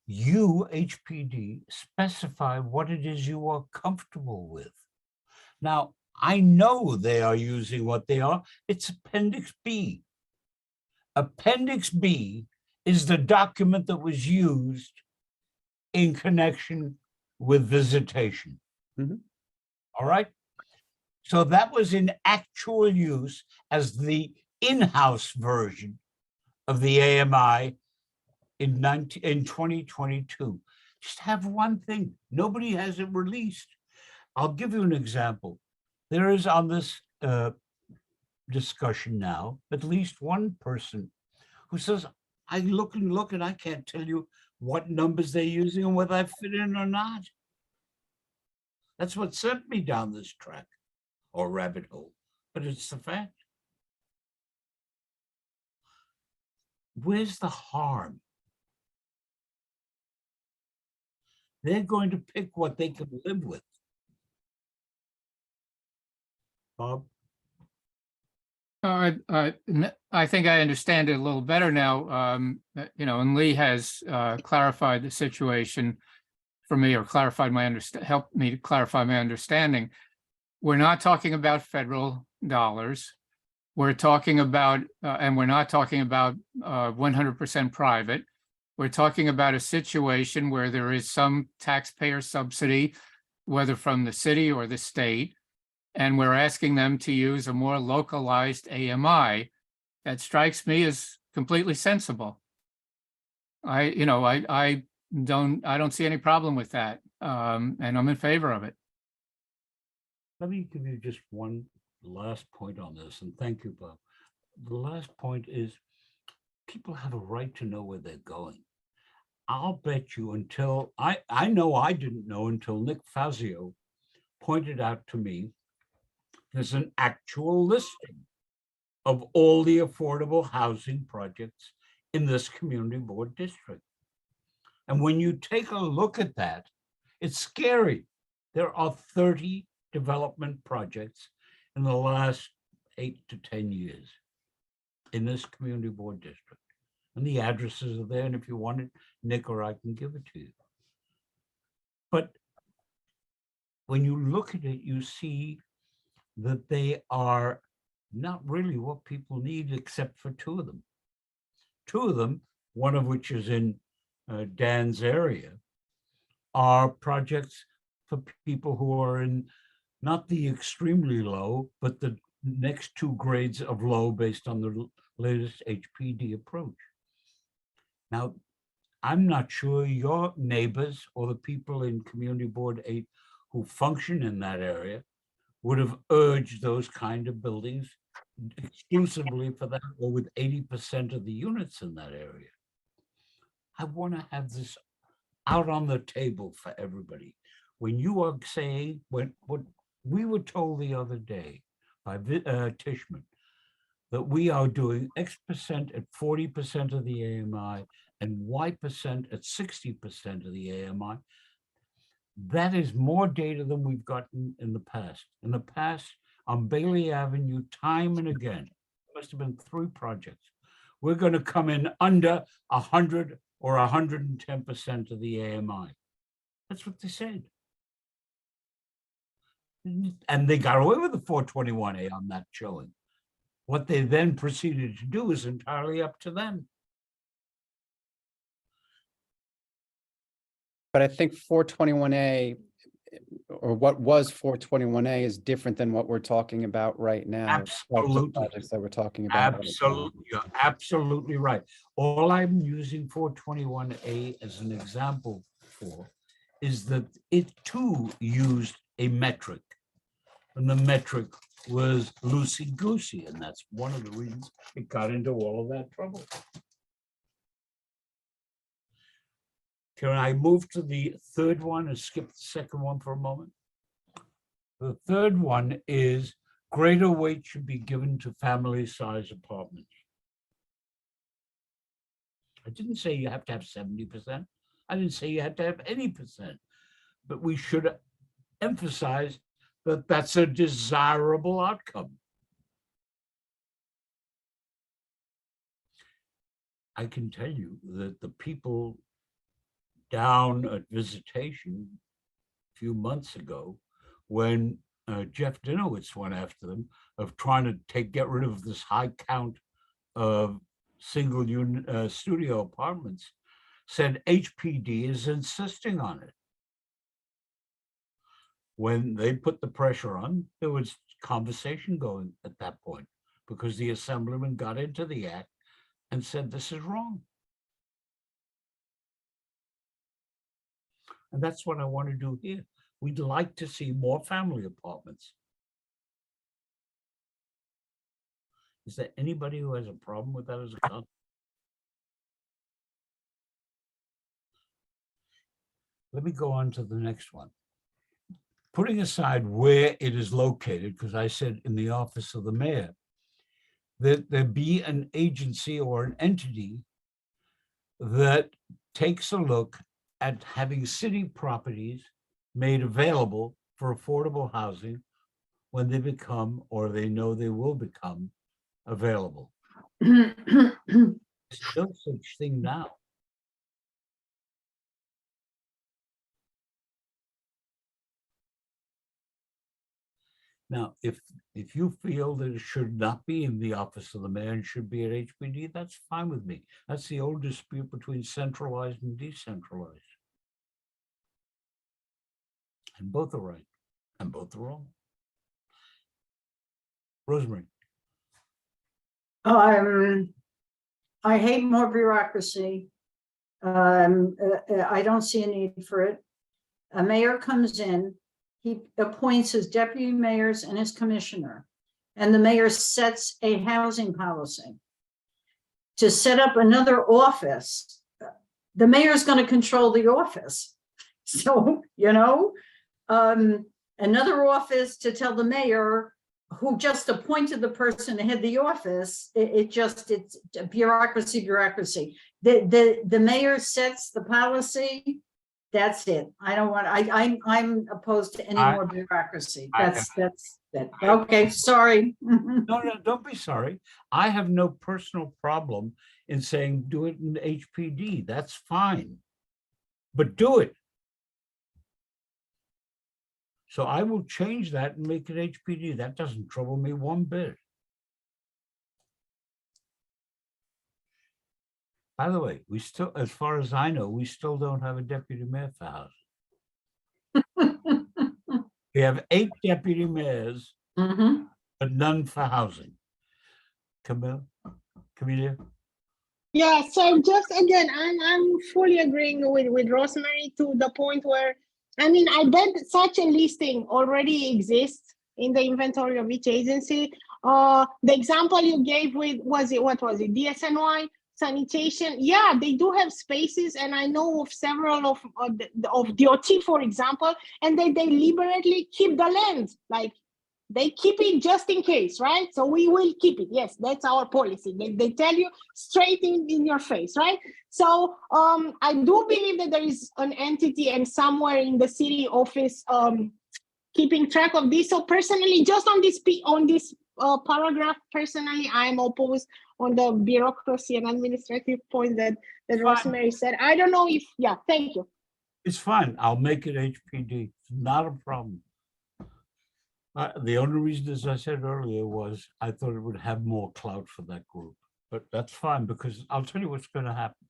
you, HPD, specify what it is you are comfortable with. Now, I know they are using what they are. It's Appendix B. Appendix B is the document that was used in connection with visitation. Mhm. All right? So that was in actual use as the in-house version of the AMI in 2022. Just have one thing. Nobody has it released. I'll give you an example. There is on this discussion now, at least one person who says, I look and I can't tell you what numbers they're using and whether I fit in or not. That's what sent me down this track or rabbit hole, but it's the fact. Where's the harm? They're going to pick what they can live with. Bob? I think I understand it a little better now. And Lee has clarified the situation for me, or clarified helped me to clarify my understanding. We're not talking about federal dollars. We're talking about, and we're not talking about 100% private. We're talking about a situation where there is some taxpayer subsidy, whether from the city or the state, and we're asking them to use a more localized AMI. That strikes me as completely sensible. I don't see any problem with that, and I'm in favor of it. Let me give you just one last point on this, and thank you, Bob. The last point is people have a right to know where they're going. I'll bet you until, I know I didn't know until Nick Fazio pointed out to me, there's an actual listing of all the affordable housing projects in this community board district. And when you take a look at that, it's scary. There are 30 development projects in the last 8 to 10 years in this community board district. And the addresses are there. And if you want it, Nick or I can give it to you. But when you look at it, you see that they are not really what people need, except for 2 of them. 2 of them, one of which is in Dan's area, are projects for people who are in not the extremely low, but the next 2 grades of low based on the latest HPD approach. Now, I'm not sure your neighbors or the people in Community Board 8 who function in that area would have urged those kind of buildings exclusively for that, or with 80% of the units in that area. I want to have this out on the table for everybody. When you are saying what we were told the other day by Tishman, that we are doing X% at 40% of the AMI and Y% at 60% of the AMI, that is more data than we've gotten in the past. In the past, on Bailey Avenue, time and again, must have been 3 projects. We're going to come in under 100 or 110% of the AMI. That's what they said. And they got away with the 421A on that showing. What they then proceeded to do is entirely up to them. But I think 421A or what was 421A is different than what we're talking about right now. Types of Absolutely. Projects that we're talking about. right now. Absolutely, you're absolutely right. All I'm using 421A as an example for is that it too used a metric. And the metric was loosey-goosey, and that's one of the reasons it got into all of that trouble. Can I move to the third one and skip the second one for a moment? The third one is greater weight should be given to family size apartments. I didn't say you have to have 70%. I didn't say you had to have any percent, but we should emphasize that that's a desirable outcome. I can tell you that the people down at Visitation a few months ago, when Jeff Dinowitz went after them of trying to get rid of this high count of single unit studio apartments, said HPD is insisting on it. When they put the pressure on, there was conversation going at that point because the assemblyman got into the act and said, this is wrong. And that's what I want to do here. We'd like to see more family apartments. Is there anybody who has a problem with that as a concept? Let me go on to the next one. Putting aside where it is located, because I said in the office of the mayor, that there be an agency or an entity that takes a look at having city properties made available for affordable housing when they become, or they know they will become, available. There's no such thing now. Now, if you feel that it should not be in the office of the mayor and should be at HPD, that's fine with me. That's the old dispute between centralized and decentralized. And both are right, and both are wrong. Rosemary. I hate more bureaucracy. I don't see a need for it. A mayor comes in, he appoints his deputy mayors and his commissioner, and the mayor sets a housing policy. To set up another office, the mayor's going to control the office. So, you know, another office to tell the mayor who just appointed the person to head the office, it's bureaucracy. The mayor sets the policy. That's it. I don't want, I'm opposed to any more bureaucracy. That's that. Okay, sorry. No, don't be sorry. I have no personal problem in saying do it in HPD. That's fine. But do it. So I will change that and make it HPD. That doesn't trouble me one bit. By the way, we still, as far as I know, we still don't have a deputy mayor for housing. We have 8 deputy mayors, but none for housing. Camelia? Yeah, so just again, I'm fully agreeing with Rosemary to the point where, I mean, I bet such a listing already exists in the inventory of each agency. The example you gave with, what was it, DSNY? Sanitation, yeah, they do have spaces, and I know of several of DOT, for example, and they deliberately keep the land, like they keep it just in case, right? So we will keep it. Yes, that's our policy. They tell you straight in your face, right? So I do believe that there is an entity and somewhere in the city office keeping track of this. So personally, just on this paragraph. Personally, I'm opposed on the bureaucracy and administrative point that Fine. Rosemary said. I don't know if, yeah, thank you. It's fine. I'll make it HPD. It's not a problem. The only reason, as I said earlier, was I thought it would have more clout for that group. But that's fine, because I'll tell you what's going to happen.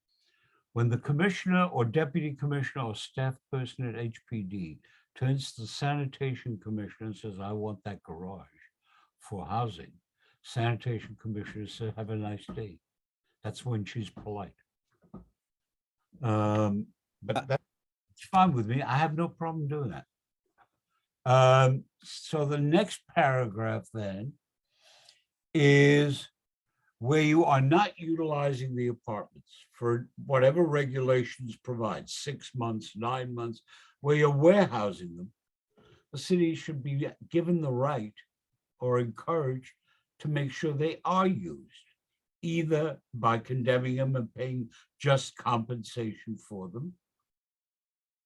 When the commissioner or deputy commissioner or staff person at HPD turns to the sanitation commissioner and says, I want that garage for housing, sanitation commissioner says, have a nice day. That's when she's polite. But that's fine with me. I have no problem doing that. So the next paragraph then is where you are not utilizing the apartments for whatever regulations provide, 6 months, 9 months, where you're warehousing them. The city should be given the right or encouraged to make sure they are used, either by condemning them and paying just compensation for them,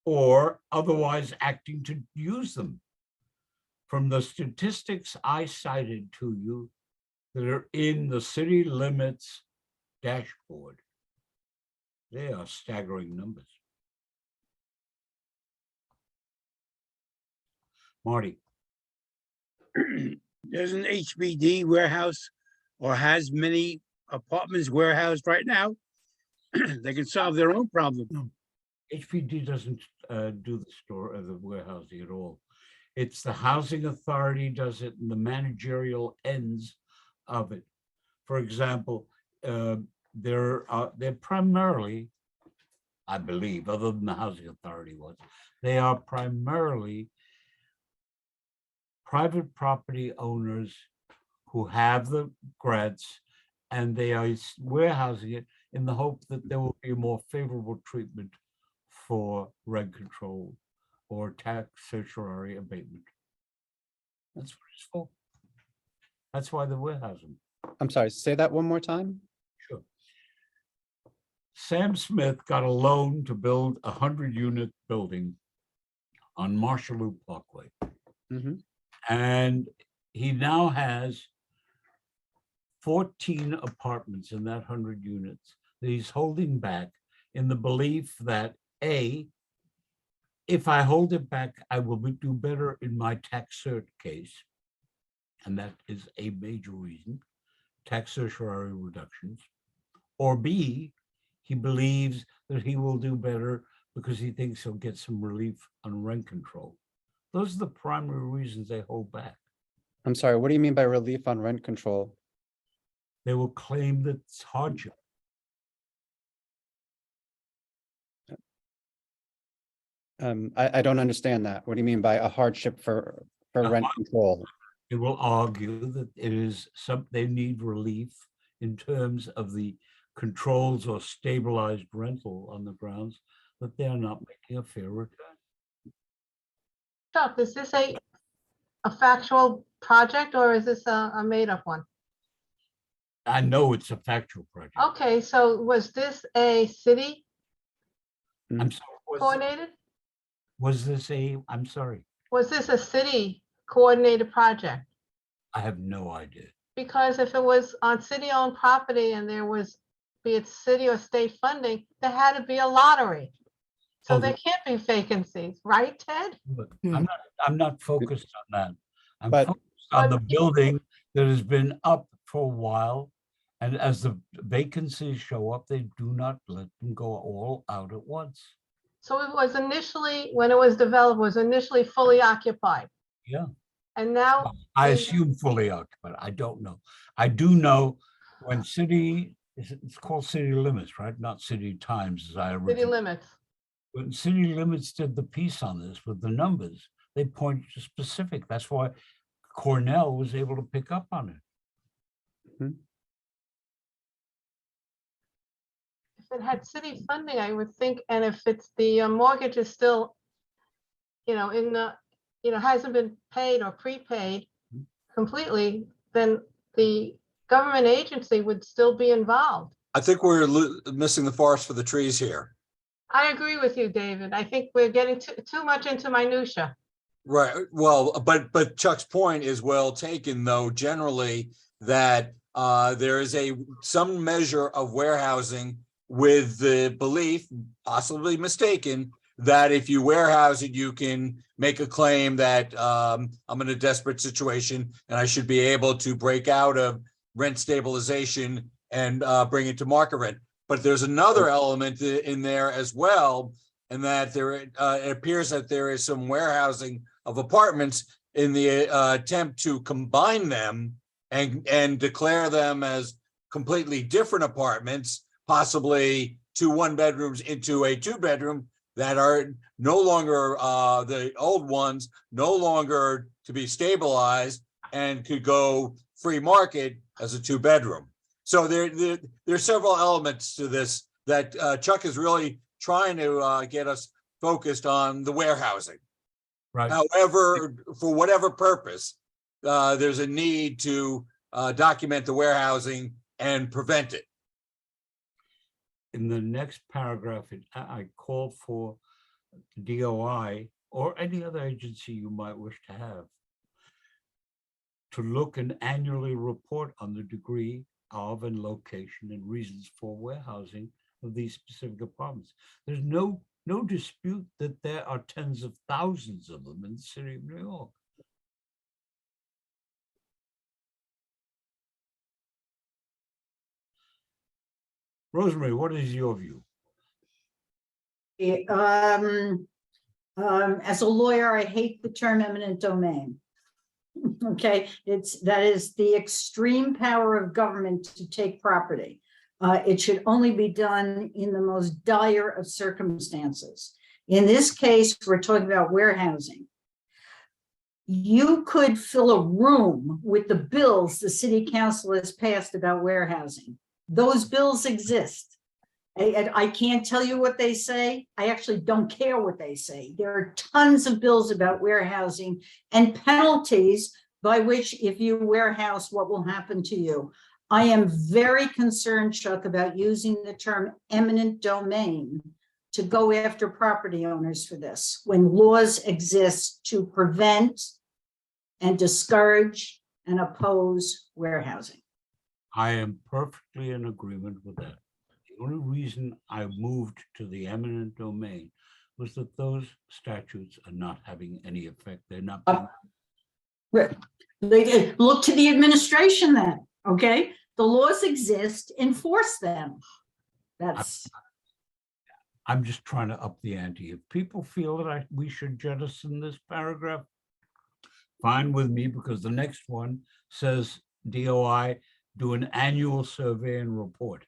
or otherwise acting to use them. From the statistics I cited to you that are in the city limits dashboard, they are staggering numbers. Marty, There's an HBD warehouse or has many apartments warehoused right now. They can solve their own problem. HPD doesn't do the store or the warehousing at all. It's the housing authority does it and the managerial ends of it. For example, they're primarily, I believe, other than the housing authority was, they are primarily private property owners who have the grants and they are warehousing it in the hope that there will be a more favorable treatment for rent control or tax certiorari abatement. That's what it's for. That's why they're warehousing. I'm sorry, say that one more time. Sure. Sam Smith got a loan to build a 100-unit building on Marshall Loop Parkway. Mhm. And he now has 14 apartments in that 100 units that he's holding back in the belief that A, if I hold it back, I will do better in my tax cert case. And that is a major reason, tax certiorari reductions. Or B, he believes that he will do better because he thinks he'll get some relief on rent control. Those are the primary reasons they hold back. I'm sorry, what do you mean by relief on rent control? They will claim that it's hardship. I don't understand that. What do you mean by a hardship for rent control? It will argue that it is they need relief in terms of the controls or stabilized rental on the grounds that they are not making a fair return. Chuck, is this a factual project or is this a made-up one? I know it's a factual project. Okay, so was this a city I'm sorry. coordinated? Was this I'm sorry, Was this a city coordinated project? I have no idea. Because if it was on city-owned property and there was, be it city or state funding, there had to be a lottery. So Oh, there can't be vacancies, right, Ted? But Yeah. I'm not focused on that. I'm But- focused on the But- building that has been up for a while. And as the vacancies show up, they do not let them go all out at once. So it was initially, when it was developed, was initially fully occupied. Yeah. And now, I Yeah. assume fully occupied. I don't know. I do know when it's called City Limits, right? Not City Times as I city originally. limits. When City Limits did the piece on this with the numbers, they pointed to specific. That's why Cornell was able to pick up on it. If it had city funding, I would think, and if it's the mortgage is still, in the, hasn't been paid or prepaid completely, then the government agency would still be involved. I think we're missing the forest for the trees here. I agree with you, David. I think we're getting too much into minutia. Right, well, but Chuck's point is well taken, though, generally, that there is some measure of warehousing with the belief, possibly mistaken, that if you warehouse it, you can make a claim that I'm in a desperate situation and I should be able to break out of rent stabilization and bring it to market rent. But there's another element in there as well, and that it appears that there is some warehousing of apartments in the attempt to combine them and declare them as completely different apartments, possibly 2 1-bedrooms into a 2-bedroom that are no longer the old ones, no longer to be stabilized and could go free market as a 2-bedroom. So there's several elements to this that Chuck is really trying to get us focused on the warehousing. Right. However, for whatever purpose, there's a need to document the warehousing and prevent it. In the next paragraph, I call for DOI or any other agency you might wish to have to look and annually report on the degree of and location and reasons for warehousing of these specific apartments. There's no dispute that there are tens of thousands of them in the city of New York. Rosemary, what is your view? As a lawyer, I hate the term eminent domain. Okay, that is the extreme power of government to take property. It should only be done in the most dire of circumstances. In this case, we're talking about warehousing. You could fill a room with the bills the city council has passed about warehousing. Those bills exist. I can't tell you what they say. I actually don't care what they say. There are tons of bills about warehousing and penalties by which, if you warehouse, what will happen to you. I am very concerned, Chuck, about using the term eminent domain to go after property owners for this, when laws exist to prevent and discourage and oppose warehousing. I am perfectly in agreement with that. The only reason I moved to the eminent domain was that those statutes are not having any effect. They're not being. Look to the administration then, okay? The laws exist, enforce them. I'm just trying to up the ante. If people feel that we should jettison this paragraph, fine with me, because the next one says DOI do an annual survey and report,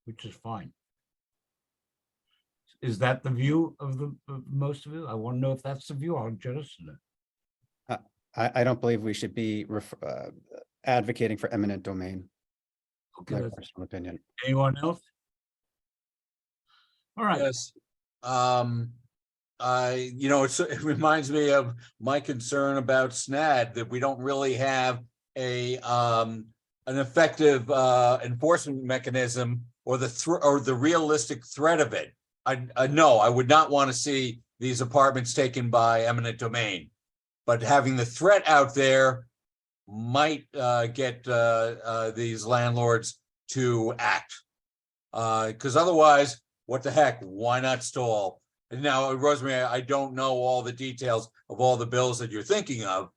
which is fine. Is that the view of most of you? I want to know if that's the view. I'll jettison it. I don't believe we should be advocating for eminent domain. Okay, My that's- personal opinion. anyone else? All right. Yes. It reminds me of my concern about SNAD, that we don't really have an effective enforcement mechanism or the realistic threat of it. No, I would not want to see these apartments taken by eminent domain, but having the threat out there might get these landlords to act. Because otherwise, what the heck? Why not stall? And now, Rosemary, I don't know all the details of all the bills that you're thinking of,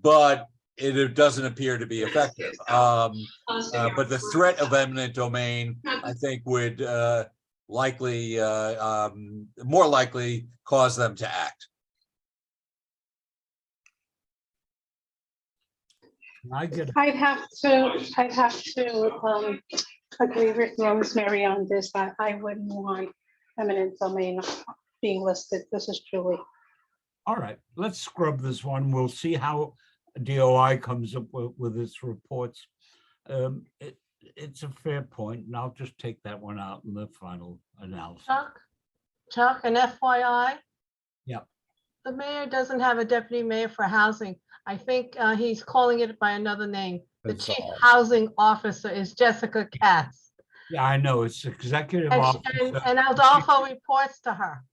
but it doesn't appear to be effective. But the threat of eminent domain, I think, would more likely cause them to act. I'd have to agree with Rosemary on this. I wouldn't want eminent domain being listed. This is Julie. All right, let's scrub this one. We'll see how DOI comes up with its reports. It's a fair point, and I'll just take that one out in the final analysis. Chuck, an FYI. Yep. The mayor doesn't have a deputy mayor for housing. I think he's calling it by another name. The That's chief all. housing officer is Jessica Katz. Yeah, I know, it's executive And officer. Adolfo reports to her.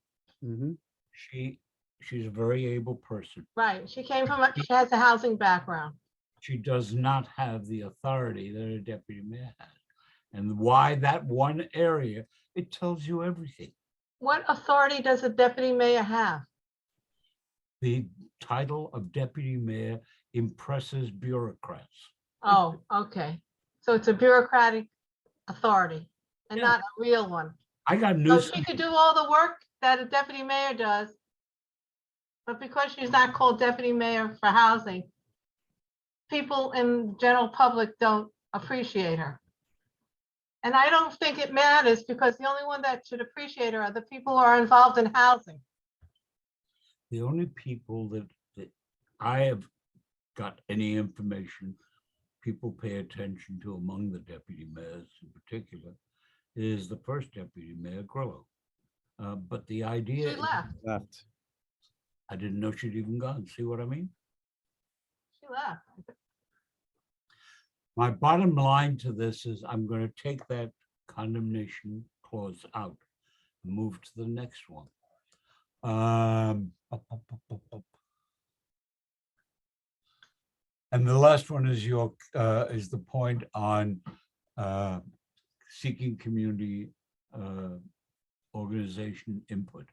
Mhm. She she's a very able person. Right, she came from, she has a housing background. She does not have the authority that a deputy mayor has. And why that one area, it tells you everything. What authority does a deputy mayor have? The title of deputy mayor impresses bureaucrats. Oh, okay. So it's a bureaucratic authority and Yeah. not a real one. I got So news. she could do all the work that a deputy mayor does. But because she's not called deputy mayor for housing, people in general public don't appreciate her. And I don't think it matters because the only one that should appreciate her are the people who are involved in housing. The only people that I have got any information, people pay attention to among the deputy mayors in particular, is the first deputy mayor, Grillo. But the idea, She left, Left. I didn't know she'd even gone. See what I mean? she left. My bottom line to this is I'm going to take that condemnation clause out, and move to the next one. And the last one is is the point on seeking community organization input.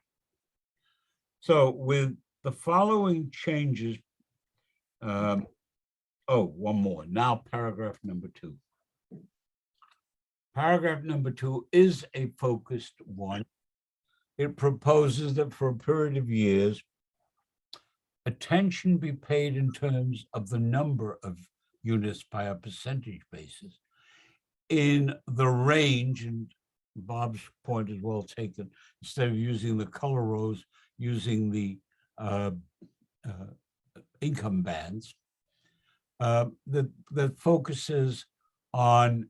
So with the following changes, one more. Now paragraph number 2. Paragraph number 2 is a focused one. It proposes that for a period of years, attention be paid in terms of the number of units by a percentage basis in the range, and Bob's point is well taken, instead of using the color rows, using the income bands, that focuses on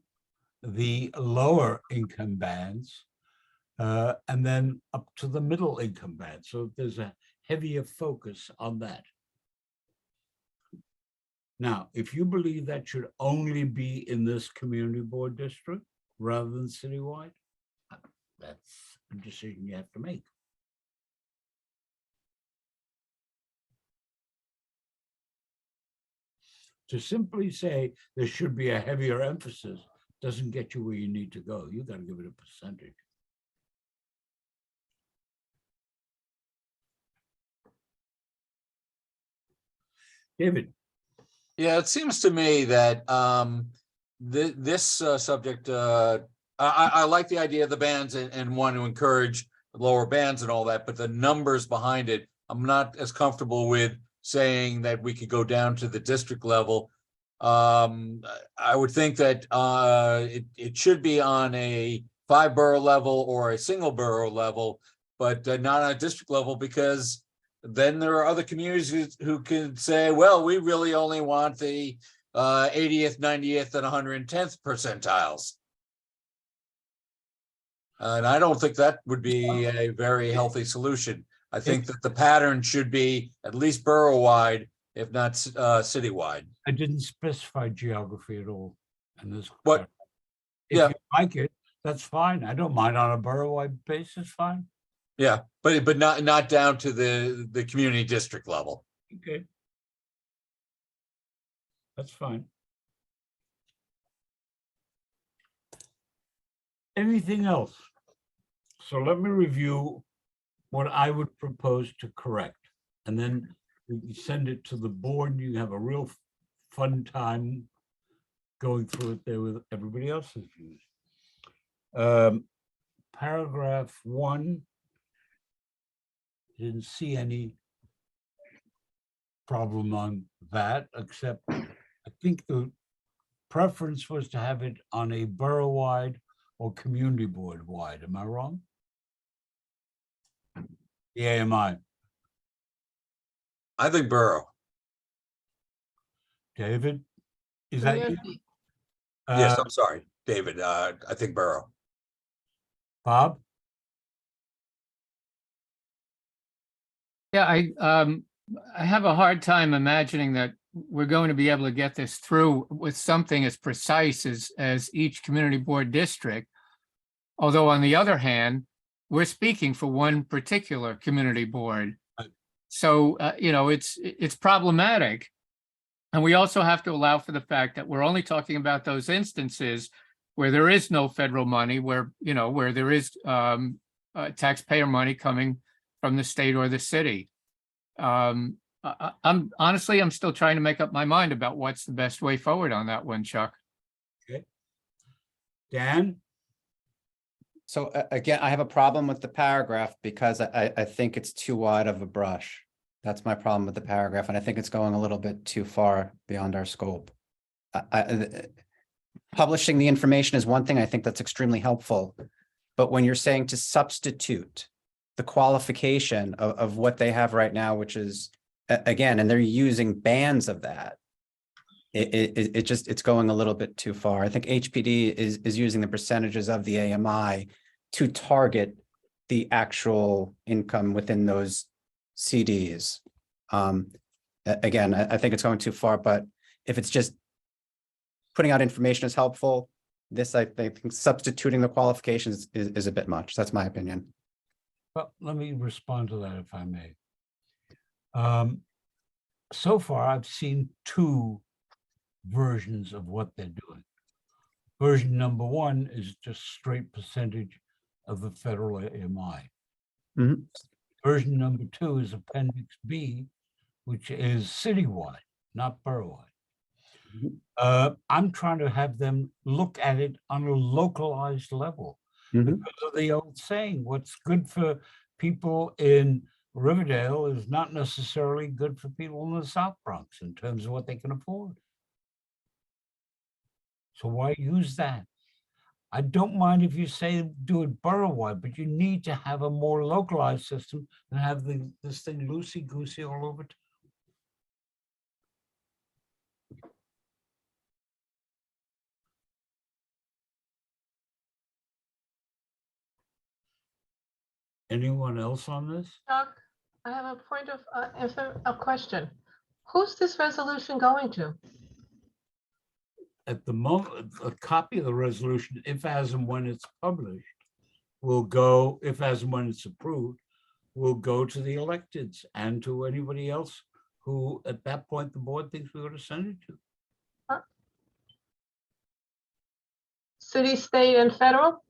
the lower income bands and then up to the middle income band. So there's a heavier focus on that. Now, if you believe that should only be in this community board district rather than citywide, that's a decision you have to make. To simply say there should be a heavier emphasis doesn't get you where you need to go. You got to give it a percentage. David. Yeah, it seems to me that this subject, I like the idea of the bands and want to encourage lower bands and all that, but the numbers behind it, I'm not as comfortable with saying that we could go down to the district level. I would think that it should be on a 5-borough level or a single borough level, but not on a district level, because then there are other communities who can say, well, we really only want the 80th, 90th, and 110th percentiles. And I don't think that would be a very healthy solution. I think that the pattern should be at least borough-wide, if not citywide. I didn't specify geography at all in this. But, If yeah. you like it, that's fine. I don't mind on a borough-wide basis, fine. Yeah, but not down to the community district level. Okay. That's fine. Anything else? So let me review what I would propose to correct. And then we can send it to the board. You can have a real fun time going through it there with everybody else's views. Paragraph 1. Didn't see any problem on that, except I think the preference was to have it on a borough-wide or community board-wide. Am I wrong? The AMI. I think borough. David? Is that you? Community. Yes, Uh, I'm sorry, David. I think borough. Bob? Yeah, I have a hard time imagining that we're going to be able to get this through with something as precise as each community board district. Although on the other hand, we're speaking for one particular community board. So, it's problematic. And we also have to allow for the fact that we're only talking about those instances where there is no federal money, where there is taxpayer money coming from the state or the city. I'm still trying to make up my mind about what's the best way forward on that one, Chuck. Dan? So again, I have a problem with the paragraph because I think it's too wide of a brush. That's my problem with the paragraph, and I think it's going a little bit too far beyond our scope. Publishing the information is one thing. I think that's extremely helpful. But when you're saying to substitute the qualification of what they have right now, which is, again, and they're using bands of that, it's going a little bit too far. I think HPD is using the percentages of the AMI to target the actual income within those CDs. Again, I think it's going too far, but if it's just putting out information is helpful, I think substituting the qualifications is a bit much. That's my opinion. Well, let me respond to that if I may. So far, I've seen two versions of what they're doing. Version number one is just straight percentage of the federal AMI. Mhm. Version number two is Appendix B, which is citywide, not borough-wide. I'm trying to have them look at it on a localized level. Mhm. Because of the old saying, what's good for people in Riverdale is not necessarily good for people in the South Bronx in terms of what they can afford. So why use that? I don't mind if you say do it borough-wide, but you need to have a more localized system than have this thing loosey-goosey all over. Anyone else on this? Chuck, I have a point of, a question. Who's this resolution going to? At the moment, a copy of the resolution, if as and when it's published, will go, if as and when it's approved, will go to the electeds and to anybody else who, at that point, the board thinks we ought to send it to. City, state, and federal?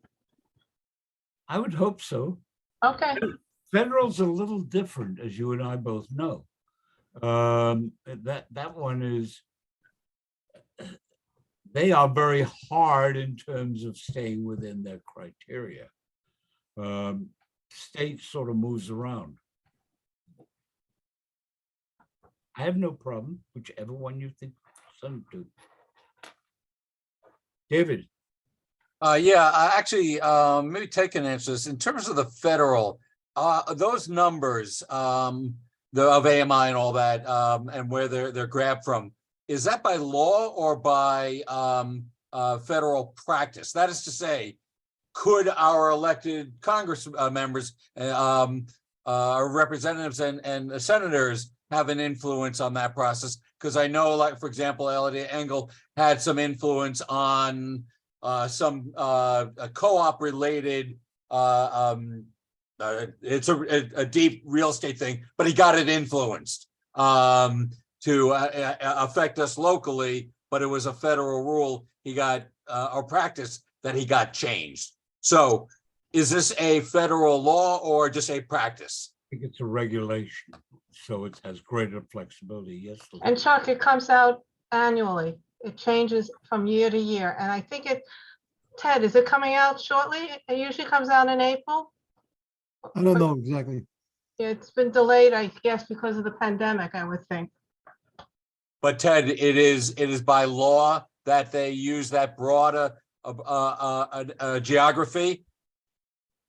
I would hope so. Okay, Federal's a little different, as you and I both know. That one is, they are very hard in terms of staying within their criteria. State sort of moves around. I have no problem, whichever one you think send to. David? Maybe take an answer this. In terms of the federal, those numbers of AMI and all that, and where they're grabbed from, is that by law or by federal practice? That is to say, could our elected Congress members, our representatives and senators have an influence on that process? Because I know, like, for example, Elliot Engel had some influence on some co-op related, it's a deep real estate thing, but he got it influenced to affect us locally, but it was a federal rule he got, or practice that he got changed. So is this a federal law or just a practice? I think it's a regulation, so it has greater flexibility, yes. and Chuck, it comes out annually. It changes from year to year, and I think Ted, is it coming out shortly? It usually comes out in April. I don't know exactly. It's been delayed, I guess, because of the pandemic, I would think. But Ted, it is by law that they use that broader geography.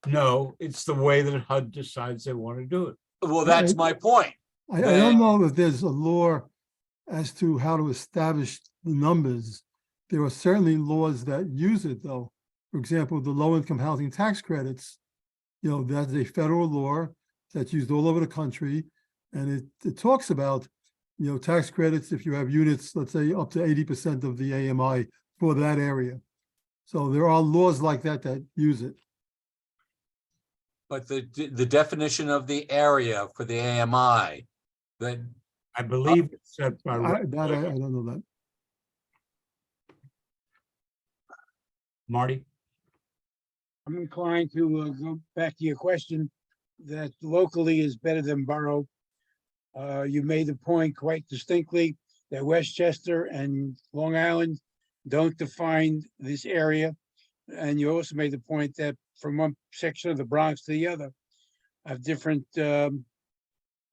No, it's the way that HUD decides they want to do it. Well, that's my point. I don't know if there's a law as to how to establish the numbers. There are certainly laws that use it, though. For example, the low-income housing tax credits, that's a federal law that's used all over the country. And it talks about, tax credits if you have units, let's say up to 80% of the AMI for that area. So there are laws like that use it. but the definition of the area for the AMI, that, I believe it's set by. I don't know that. Marty? I'm inclined to go back to your question that locally is better than borough. You made the point quite distinctly that Westchester and Long Island don't define this area. And you also made the point that from one section of the Bronx to the other have different, the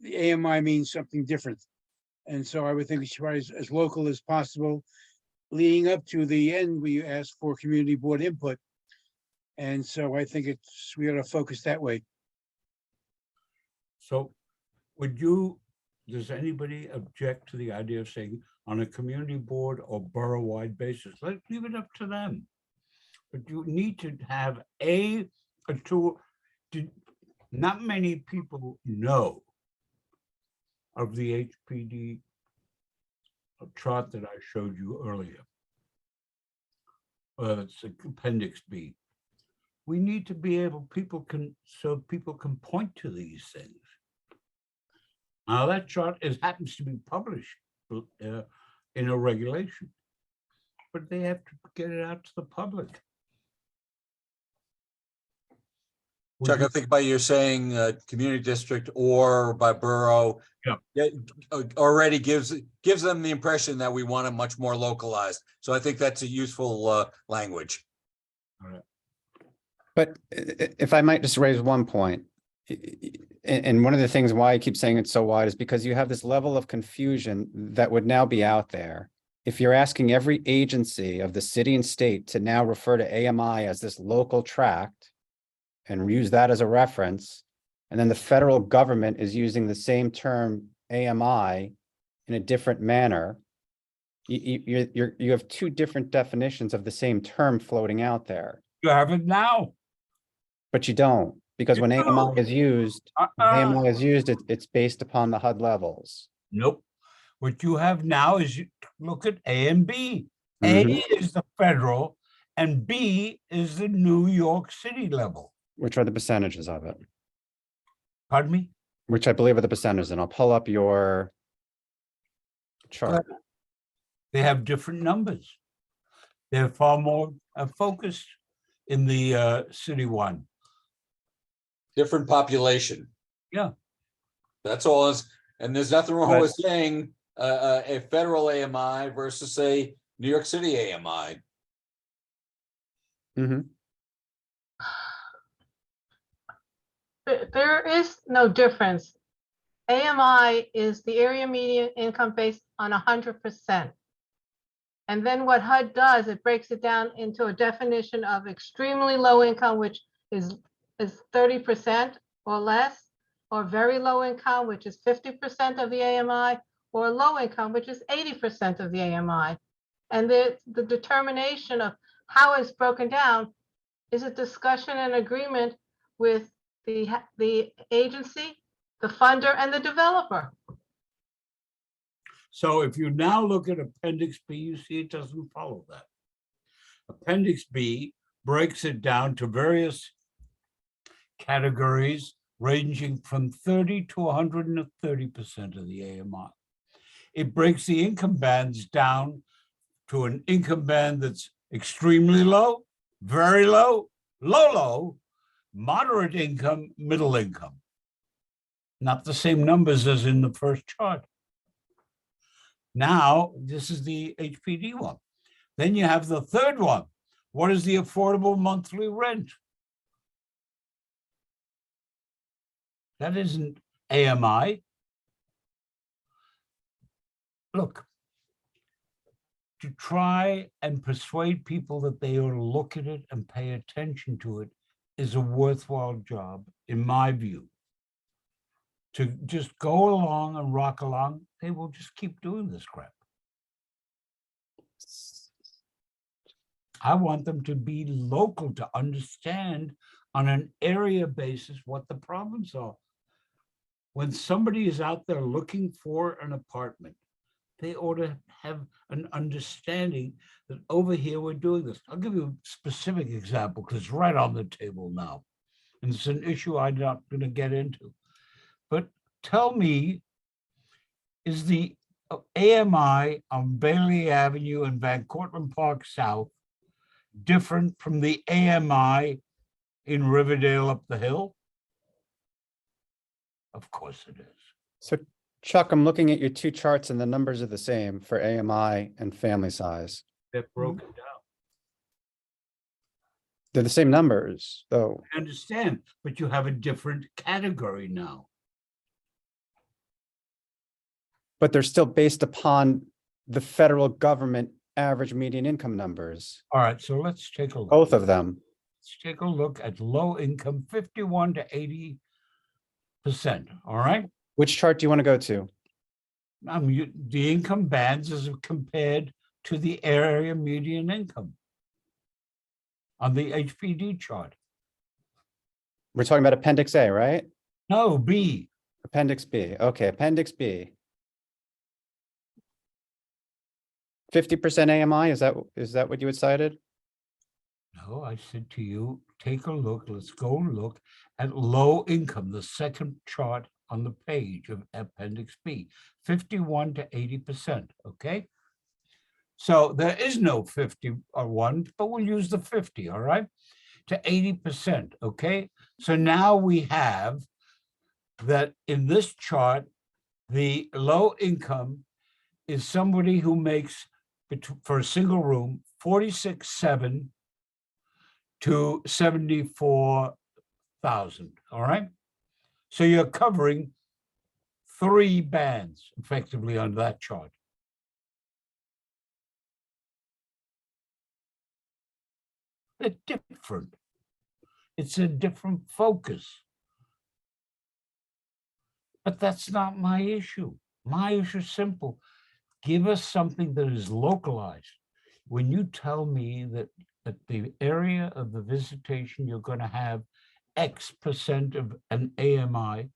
AMI means something different. And so I would think we should try as local as possible. Leading up to the end, we asked for community board input. And so I think we ought to focus that way. So does anybody object to the idea of saying on a community board or borough-wide basis? Let's leave it up to them. But you need to have a tool. Not many people know of the HPD chart that I showed you earlier. It's Appendix B. We need to be able, people can point to these things. Now that chart happens to be published in a regulation, but they have to get it out to the public. Chuck, I think by you're saying community district or by borough, Yeah. already gives them the impression that we want it much more localized. So I think that's a useful language. But if I might just raise one point, and one of the things why I keep saying it's so wide is because you have this level of confusion that would now be out there. If you're asking every agency of the city and state to now refer to AMI as this local tract and use that as a reference, and then the federal government is using the same term AMI in a different manner, you have two different definitions of the same term floating out there. You have it now. But you don't, because You when don't. AMI is used, it's based upon the HUD levels. Nope. What you have now is you look at A and B. Mhm. A is the federal and B is the New York City level. Which are the percentages of it, Pardon me? which I believe are the percentages, and I'll pull up your chart. They have different numbers. They're far more focused in the city one. Different population. Yeah. That's all. And there's nothing wrong But- with saying a federal AMI versus a New York City AMI. Mhm. There is no difference. AMI is the area median income based on 100%. And then what HUD does, it breaks it down into a definition of extremely low income, which is 30% or less, or very low income, which is 50% of the AMI, or low income, which is 80% of the AMI. And the determination of how it's broken down is a discussion and agreement with the agency, the funder, and the developer. So if you now look at Appendix B, you see it doesn't follow that. Appendix B breaks it down to various categories ranging from 30 to 130% of the AMI. It breaks the income bands down to an income band that's extremely low, very low, low, moderate income, middle income. Not the same numbers as in the first chart. Now, this is the HPD one. Then you have the third one. What is the affordable monthly rent? That isn't AMI. Look, to try and persuade people that they ought to look at it and pay attention to it is a worthwhile job, in my view. To just go along and rock along, they will just keep doing this crap. I want them to be local, to understand on an area basis what the problems are. When somebody is out there looking for an apartment, they ought to have an understanding that over here we're doing this. I'll give you a specific example because it's right on the table now. And it's an issue I'm not going to get into. But tell me, is the AMI on Bailey Avenue and Van Cortlandt Park South different from the AMI in Riverdale up the hill? Of course it is. So Chuck, I'm looking at your two charts and the numbers are the same for AMI and family size. They're broken down. They're the same numbers, though. I understand, but you have a different category now. But they're still based upon the federal government average median income numbers, All right, so let's take a look. both of them. Let's take a look at low income, 51 to 80%. All right. Which chart do you want to go to? The income bands is compared to the area median income on the HPD chart. We're talking about Appendix A, right? No, B. Appendix B. Okay, Appendix B. 50% AMI, is that what you had cited? No, I said to you, take a look. Let's go look at low income, the second chart on the page of Appendix B, 51 to 80%. Okay. So there is no 51, but we'll use the 50, all right, to 80%. Okay. So now we have that in this chart, the low income is somebody who makes for a single room 46,700 to 74,000. All right. So you're covering 3 bands effectively on that chart. They're different. It's a different focus. But that's not my issue. My issue is simple. Give us something that is localized. When you tell me that at the area of the visitation, you're going to have X% of an AMI,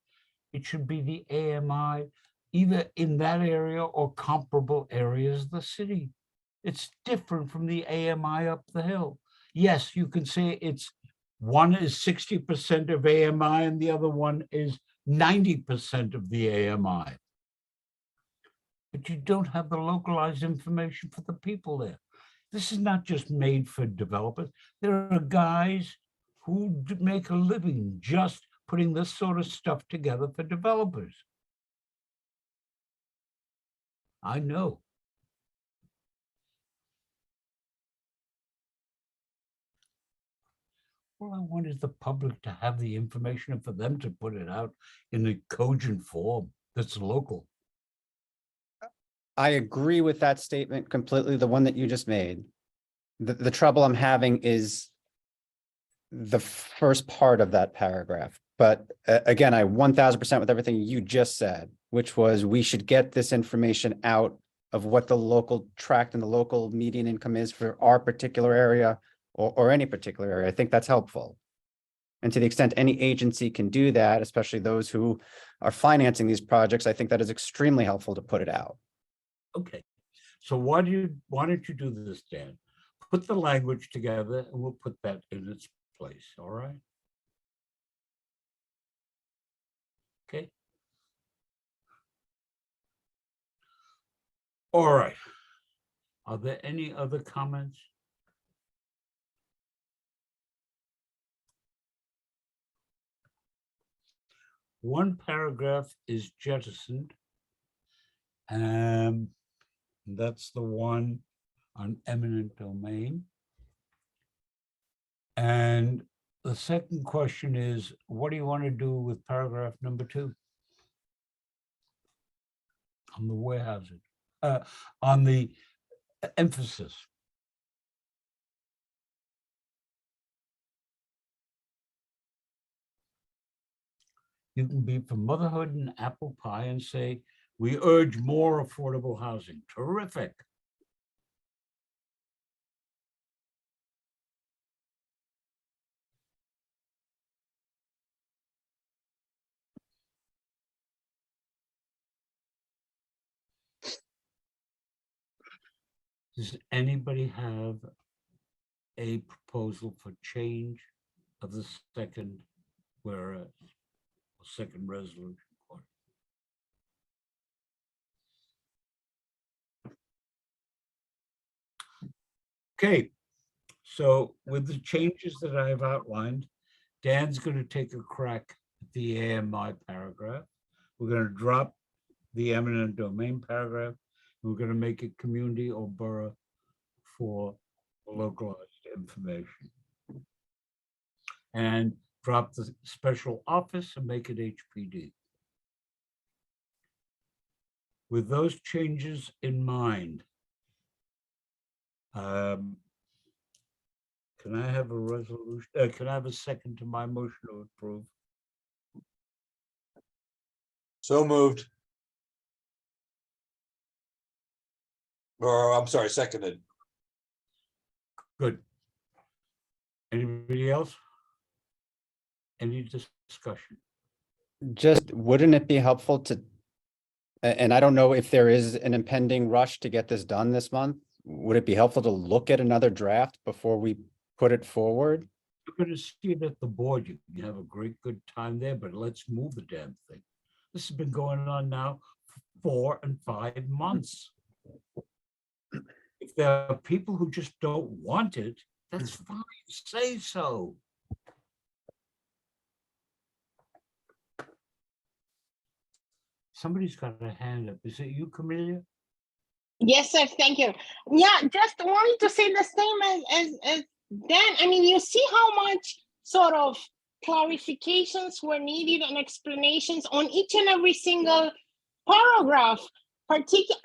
it should be the AMI either in that area or comparable areas of the city. It's different from the AMI up the hill. Yes, you can say it's one is 60% of AMI and the other one is 90% of the AMI. But you don't have the localized information for the people there. This is not just made for developers. There are guys who make a living just putting this sort of stuff together for developers. I know. All I want is the public to have the information and for them to put it out in a cogent form that's local. I agree with that statement completely, the one that you just made. The trouble I'm having is the first part of that paragraph. But again, I 1000% with everything you just said, which was we should get this information out of what the local tract and the local median income is for our particular area or any particular area. I think that's helpful. And to the extent any agency can do that, especially those who are financing these projects, I think that is extremely helpful to put it out. Okay, so why don't you do this, Dan? Put the language together and we'll put that in its place, all right? Okay. All right. Are there any other comments? One paragraph is jettisoned. That's the one on eminent domain. And the second question is, what do you want to do with paragraph number 2? On the warehousing, on the emphasis. You can be for motherhood and apple pie and say, we urge more affordable housing. Terrific. Does anybody have a proposal for change of the second whereas, second resolution. Okay, so with the changes that I've outlined, Dan's going to take a crack at the AMI paragraph. We're going to drop the eminent domain paragraph. We're going to make it community or borough for localized information. And drop the special office and make it HPD. With those changes in mind, can I have a resolution? Can I have a second to my motion to approve? So moved. Or I'm sorry, seconded. Good. Anybody else? Any discussion? Just, wouldn't it be helpful to, and I don't know if there is an impending rush to get this done this month. Would it be helpful to look at another draft before we put it forward? You're going to see it at the board. You can have a great good time there, but let's move the damn thing. This has been going on now for 4 and 5 months. If there are people who just don't want it, that's fine. Say so. Somebody's got a hand up. Is it you, Camelia? Yes, sir. Thank you. Yeah, just wanted to say the same as Dan. I mean, you see how much sort of clarifications were needed and explanations on each and every single paragraph. I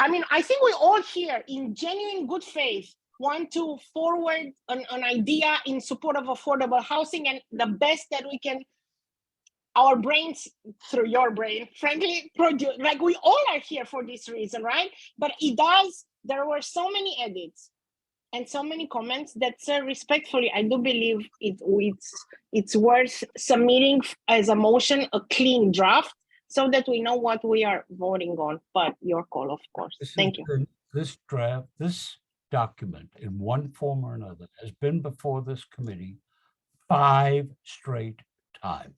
mean, I think we all here in genuine good faith want to forward an idea in support of affordable housing, and the best that we can, our brains through your brain, frankly, produce. Like, we all are here for this reason, right? But there were so many edits and so many comments that, sir, respectfully, I do believe it's worth submitting as a motion a clean draft so that we know what we are voting on. But your call, of course. Thank you. This draft, this document in one form or another has been before this committee 5 straight times.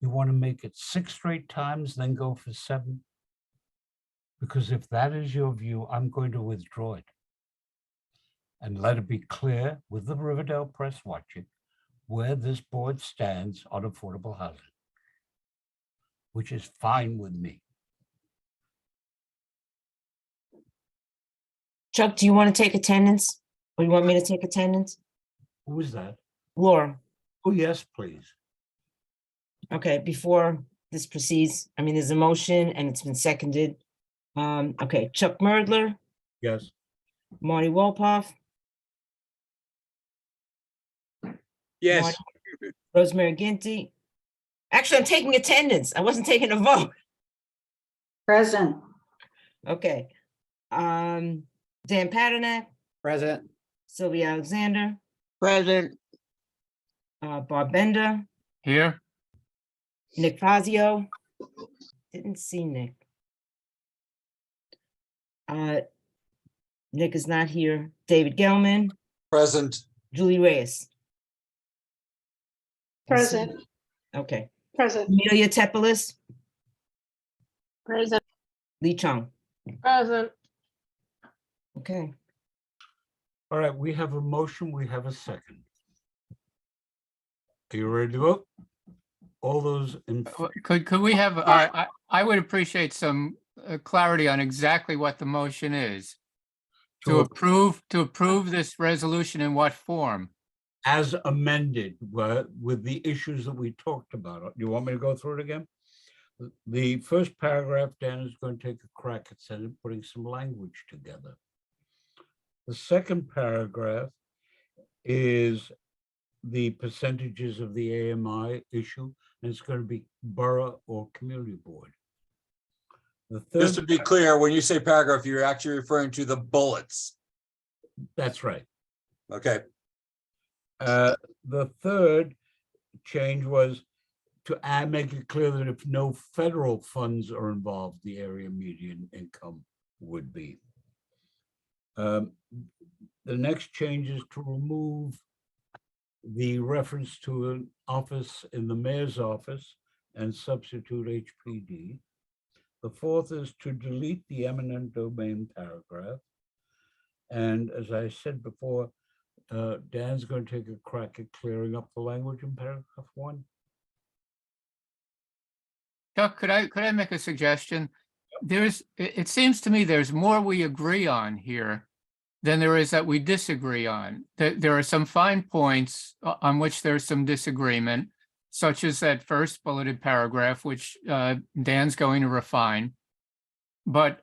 You want to make it 6 straight times, then go for 7? Because if that is your view, I'm going to withdraw it. And let it be clear with the Riverdale Press watching where this board stands on affordable housing, which is fine with me. Chuck, do you want to take attendance? Or you want me to take attendance? Who is that? Laura, Oh, yes, please. okay, before this proceeds, I mean, there's a motion and it's been seconded. Okay, Chuck Merdler, Yes. Marty Wolpoff, Yes, Marty- Rosemary Ginty. Actually, I'm taking attendance. I wasn't taking a vote. Present. Okay. Dan Paternak, Present. Sylvia Alexander, Present. Bob Bender, Here, Nick Fazio. Didn't see Nick. Nick is not here. David Gelman, Present. Julie Reyes. Present, Okay. present. Amelia Tepelis, Present. Lee Chung. Present. Okay. All right, we have a motion, we have a second. Are you ready to vote? All those in, could we have, I would appreciate some clarity on exactly what the motion is. To approve this resolution in what form? as amended, with the issues that we talked about. You want me to go through it again? The first paragraph, Dan is going to take a crack at putting some language together. The second paragraph is the percentages of the AMI issue, and it's going to be borough or community board. The Just to third, be clear, when you say paragraph, you're actually referring to the bullets. that's right. Okay, The third change was to make it clear that if no federal funds are involved, the area median income would be. The next change is to remove the reference to an office in the mayor's office and substitute HPD. The fourth is to delete the eminent domain paragraph. And as I said before, Dan's going to take a crack at clearing up the language in paragraph 1. Chuck, could I make a suggestion? It seems to me there's more we agree on here than there is that we disagree on. There are some fine points on which there's some disagreement, such as that first bulleted paragraph, which Dan's going to refine. But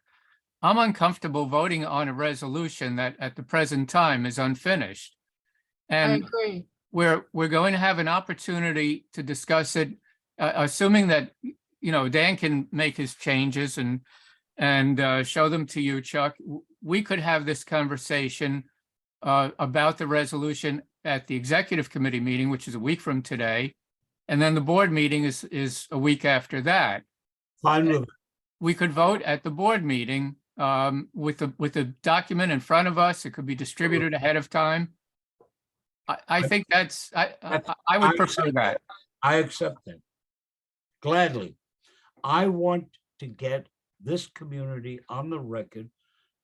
I'm uncomfortable voting on a resolution that at the present time is unfinished. I And agree. we're going to have an opportunity to discuss it, assuming that, Dan can make his changes and show them to you, Chuck. We could have this conversation about the resolution at the executive committee meeting, which is a week from today. And then the board meeting is a week after that. Fine with We could vote at the board meeting with the document in front of us. It could be distributed ahead of time. I think I would prefer that. I accept that. Gladly. I want to get this community on the record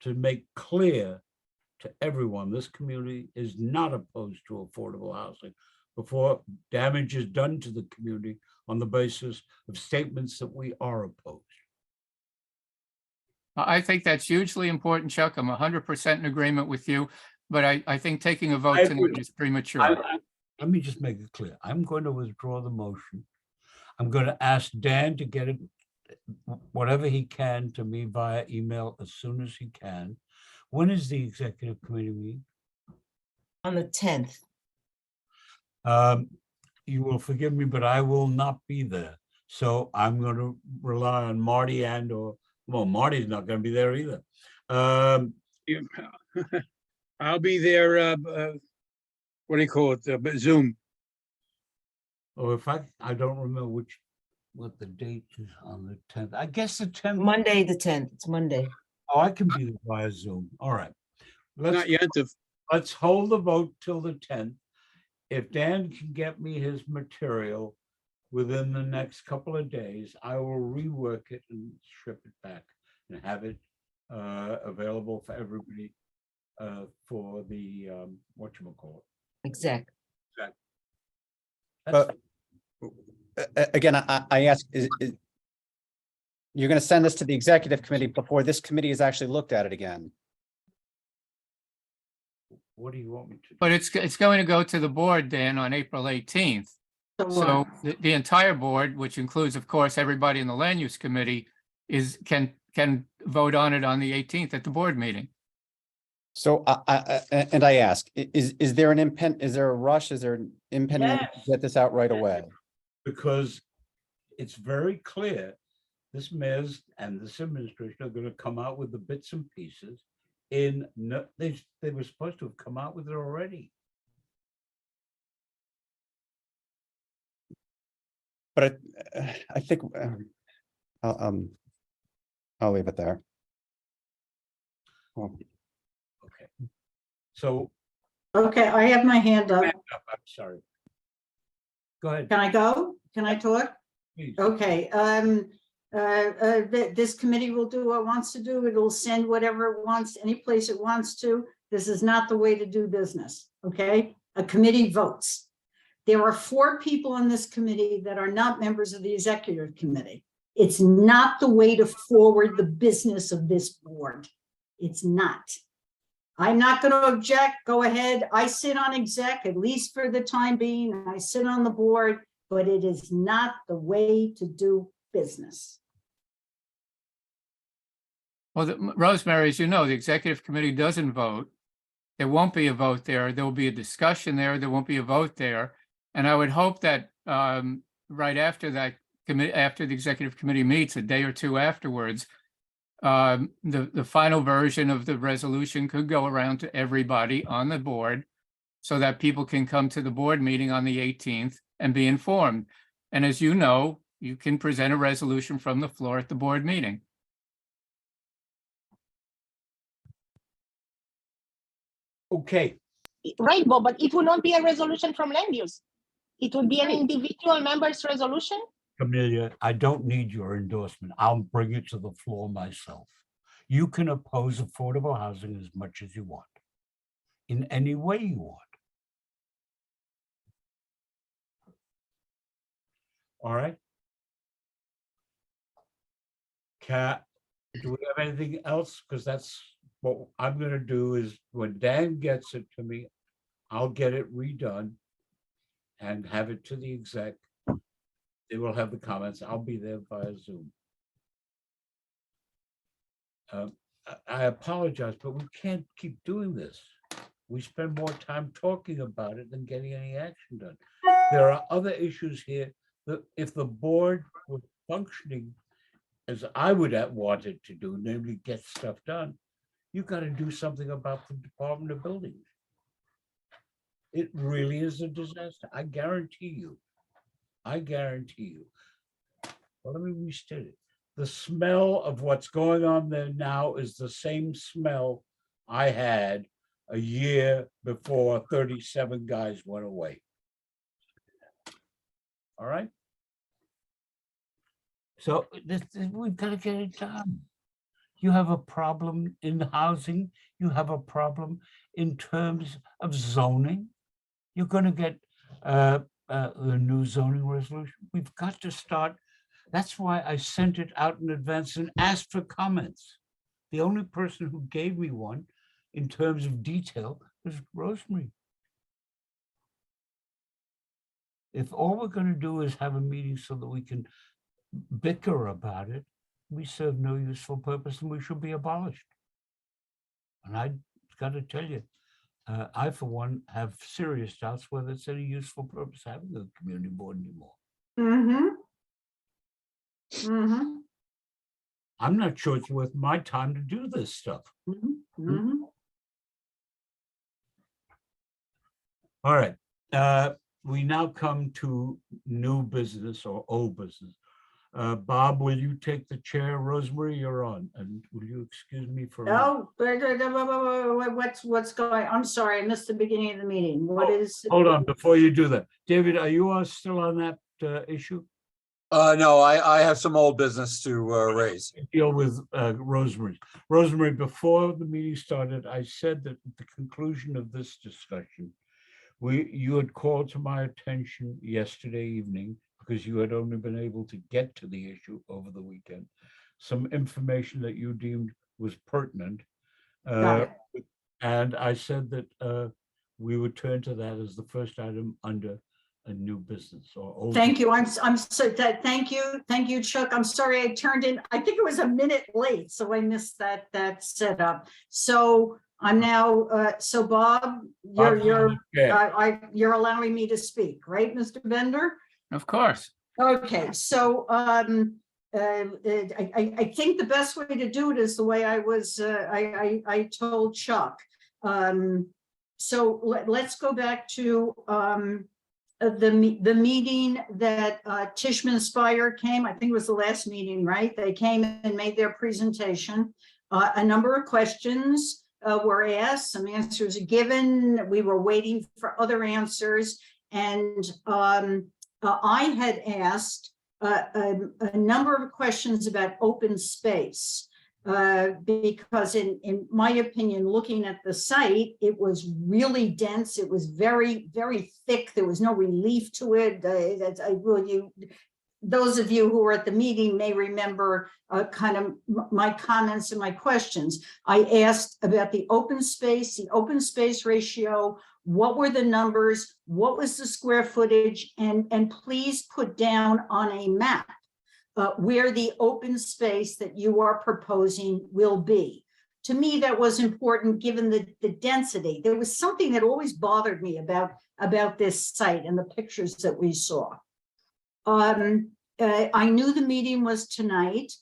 to make clear to everyone, this community is not opposed to affordable housing before damage is done to the community on the basis of statements that we are opposed. I think that's hugely important, Chuck. I'm 100% in agreement with you, but I think taking a vote I tonight agree. is premature. Let me just make it clear. I'm going to withdraw the motion. I'm going to ask Dan to get it, whatever he can, to me via email as soon as he can. When is the executive committee meeting? On the 10th. You will forgive me, but I will not be there. So I'm going to rely on Marty well, Marty's not going to be there either. I'll be there, what do you call it, Zoom. Or if I don't remember what the date is on the 10th. I guess the 10th. Monday, the 10th. It's Monday. Oh, I can be there via Zoom. All right. Not yet. Let's hold the vote till the 10th. If Dan can get me his material within the next couple of days, I will rework it and strip it back and have it available for everybody for the whatchamacallit. Exactly. That's- Again, I ask, you're going to send this to the executive committee before this committee has actually looked at it again? What do you want me to do? But it's going to go to the board, Dan, on April 18th. So the entire board, which includes, of course, everybody in the land use committee, can vote on it on the 18th at the board meeting. So I ask, is there a rush? Is there an impending need to get this out right away? Because it's very clear this mayor's and this administration are going to come out with the bits and pieces they were supposed to have come out with it already. But I think I'll leave it there. Well, Okay. So, Okay, I have my hand up. I'm sorry. Go ahead. Can I go? Can I talk? Please. Okay, this committee will do what it wants to do. It'll send whatever it wants, any place it wants to. This is not the way to do business, okay? A committee votes. There are 4 people on this committee that are not members of the executive committee. It's not the way to forward the business of this board. It's not. I'm not going to object. Go ahead. I sit on exec, at least for the time being. I sit on the board, but it is not the way to do business. Well, Rosemary, as you know, the executive committee doesn't vote. There won't be a vote there. There will be a discussion there. There won't be a vote there. And I would hope that right after that committee, after the executive committee meets, a day or two afterwards, the final version of the resolution could go around to everybody on the board so that people can come to the board meeting on the 18th and be informed. And as you know, you can present a resolution from the floor at the board meeting. Okay, right, Bob, but it will not be a resolution from land use. It will be an Right. individual member's resolution. Camelia, I don't need your endorsement. I'll bring it to the floor myself. You can oppose affordable housing as much as you want, in any way you want. All right? Kat, do we have anything else? Because that's what I'm gonna do is when Dan gets it to me, I'll get it redone and have it to the exec. They will have the comments. I'll be there via Zoom. I apologize, but we can't keep doing this. We spend more time talking about it than getting any action done. There are other issues here that if the board was functioning as I would have wanted to do, namely get stuff done, you got to do something about the Department of Buildings. It really is a disaster. I guarantee you. I guarantee you. Well, let me restate it. The smell of what's going on there now is the same smell I had a year before 37 guys went away. All right? So we've got to get it done. You have a problem in housing. You have a problem in terms of zoning. You're going to get the new zoning resolution. We've got to start. That's why I sent it out in advance and asked for comments. The only person who gave me one in terms of detail was Rosemary. If all we're going to do is have a meeting so that we can bicker about it, we serve no useful purpose and we should be abolished. And I got to tell you, I, for one, have serious doubts whether it's any useful purpose having a community board anymore. Mm-hmm. Mm-hmm. I'm not sure it's worth my time to do this stuff. Mm-hmm. All right. We now come to new business or old business. Bob, will you take the chair? Rosemary, you're on. And will you excuse me for? Oh, what's going, I'm sorry, I missed the beginning of the meeting. What is? Hold on, before you do that. David, are you all still on that issue? No, I have some old business to raise. Deal with Rosemary. Rosemary, before the meeting started, I said that at the conclusion of this discussion, you had called to my attention yesterday evening, because you had only been able to get to the issue over the weekend, some information that you deemed was pertinent. Got it. And I said that we would turn to that as the first item under a new business or old. Thank you. I'm so thank you, Chuck. I'm sorry I turned in. I think it was a minute late, so I missed that setup. So I'm now. So Bob, you're allowing me to speak, right, Mr. Bender? Of course. Okay, so I think the best way to do it is the way I was. I told Chuck. So let's go back to the meeting that Tishman Spire came. I think it was the last meeting, right? They came and made their presentation. A number of questions were asked. Some answers are given. We were waiting for other answers, and I had asked a number of questions about open space because in my opinion, looking at the site, it was really dense. It was very, very thick. There was no relief to it. Those of you who were at the meeting may remember kind of my comments and my questions. I asked about the open space ratio. What were the numbers? What was the square footage? And please put down on a map where the open space that you are proposing will be. To me, that was important given the density. There was something that always bothered me about this site and the pictures that we saw. I knew the meeting was tonight,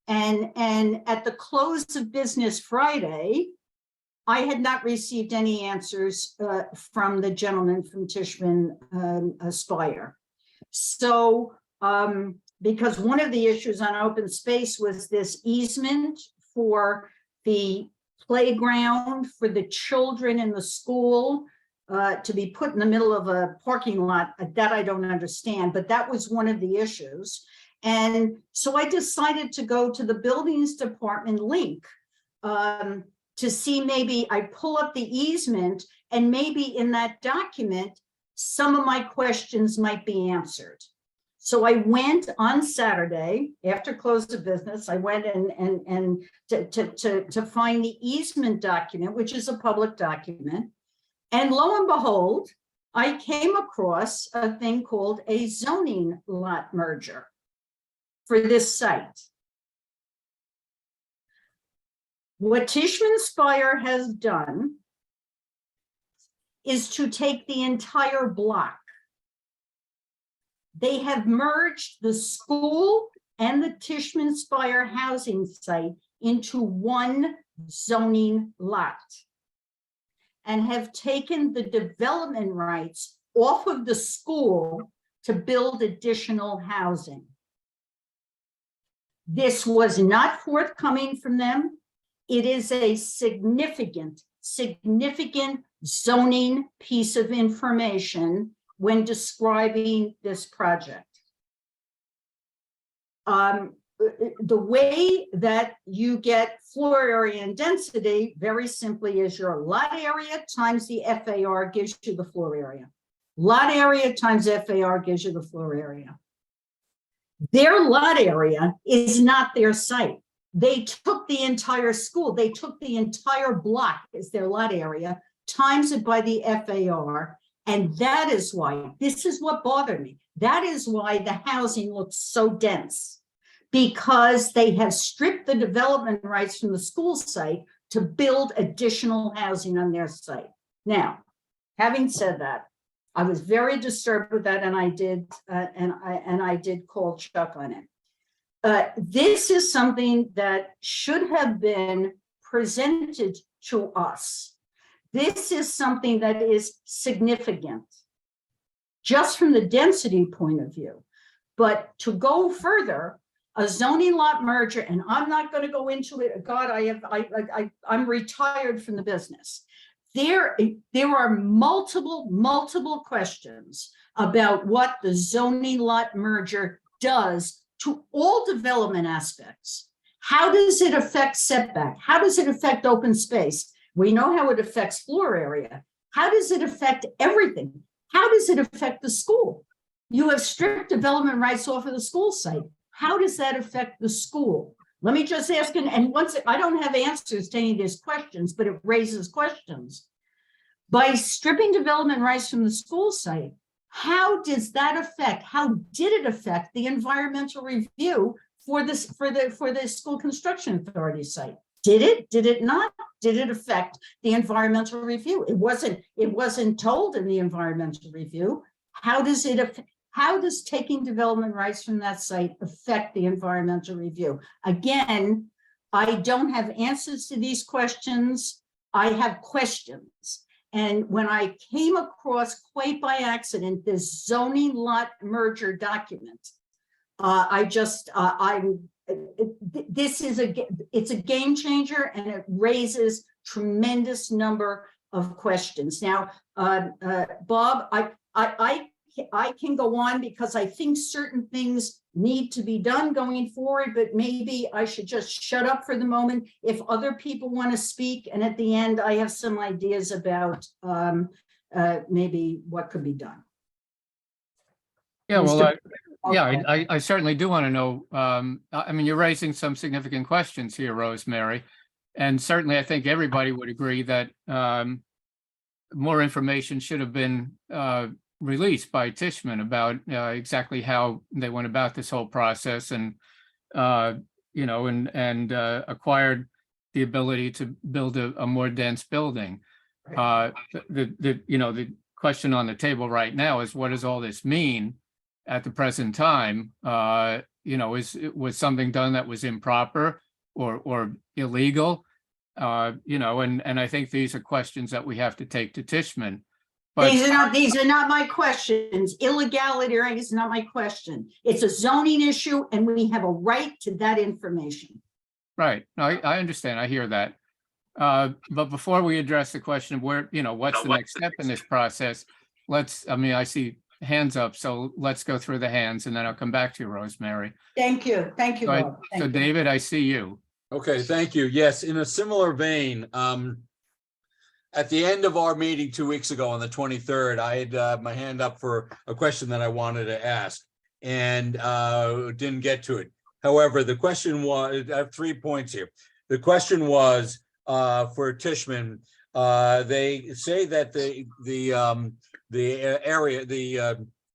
and at the close of business Friday, I had not received any answers from the gentleman from Tishman Spire. So, because one of the issues on open space was this easement for the playground for the children in the school to be put in the middle of a parking lot, that I don't understand, but that was one of the issues. And so I decided to go to the buildings department link to see, maybe I pull up the easement, and maybe in that document, some of my questions might be answered. So I went on Saturday after close of business. I went and to find the easement document, which is a public document. And lo and behold, I came across a thing called a zoning lot merger for this site. What Tishman Speyer has done is to take the entire block. They have merged the school and the Tishman Speyer housing site into one zoning lot, and have taken the development rights off of the school to build additional housing. This was not forthcoming from them. It is a significant zoning piece of information when describing this project. The way that you get floor area and density, very simply, is your lot area times the FAR gives you the floor area. Lot area times FAR gives you the floor area. Their lot area is not their site. They took the entire school, they took the entire block as their lot area, times it by the FAR, and that is why, this is what bothered me, that is why the housing looks so dense, because they have stripped the development rights from the school site to build additional housing on their site. Now, having said that, I was very disturbed with that, and I did call Chuck on it. This is something that should have been presented to us. This is something that is significant, just from the density point of view. But to go further, a zoning lot merger, and I'm not going to go into it. God, I'm retired from the business. There are multiple questions about what the zoning lot merger does to all development aspects. How does it affect setback? How does it affect open space? We know how it affects floor area. How does it affect everything? How does it affect the school? You have strict development rights off of the school site. How does that affect the school? Let me just ask, and once I don't have answers to any of these questions, but it raises questions. By stripping development rights from the school site, how does that affect, how did it affect the environmental review for this, for the school construction authority site? Did it not? Did it affect the environmental review? It wasn't told in the environmental review. How does it affect? How does taking development rights from that site affect the environmental review? Again, I don't have answers to these questions. I have questions. And when I came across, quite by accident, this zoning lot merger document, it's a game changer, and it raises tremendous number of questions. Now, Bob, I can go on because I think certain things need to be done going forward, but maybe I should just shut up for the moment if other people want to speak. And at the end, I have some ideas about maybe what could be done. Yeah, well, I certainly do want to know. I mean, you're raising some significant questions here, Rosemary. And certainly I think everybody would agree that more information should have been released by Tishman about exactly how they went about this whole process, and acquired the ability to build a more dense building. The question on the table right now is, what does all this mean at the present time? Was something done that was improper or illegal? And I think these are questions that we have to take to Tishman. But These are not my questions. Illegality is not my question. It's a zoning issue, and we have a right to that information. Right. No, I understand. I hear that. But before we address the question of where, what's the next step in this process, I see hands up, so let's go through the hands and then I'll come back to you, Rosemary. Thank you, Bob. So Thank you. David, I see you. Okay, thank you. Yes, in a similar vein, at the end of our meeting 2 weeks ago on the 23rd, I had my hand up for a question that I wanted to ask and didn't get to it. However, the question was, I have 3 points here. The question was for Tishman. They say that the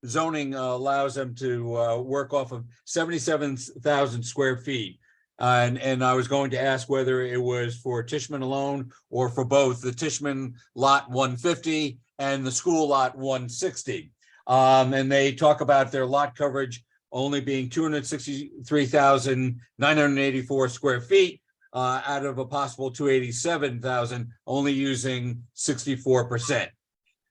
zoning allows them to work off of 77,000 square feet. And I was going to ask whether it was for Tishman alone or for both the Tishman lot 150 and the school lot 160. And they talk about their lot coverage only being 263,984 square feet out of a possible 287,000, only using 64%.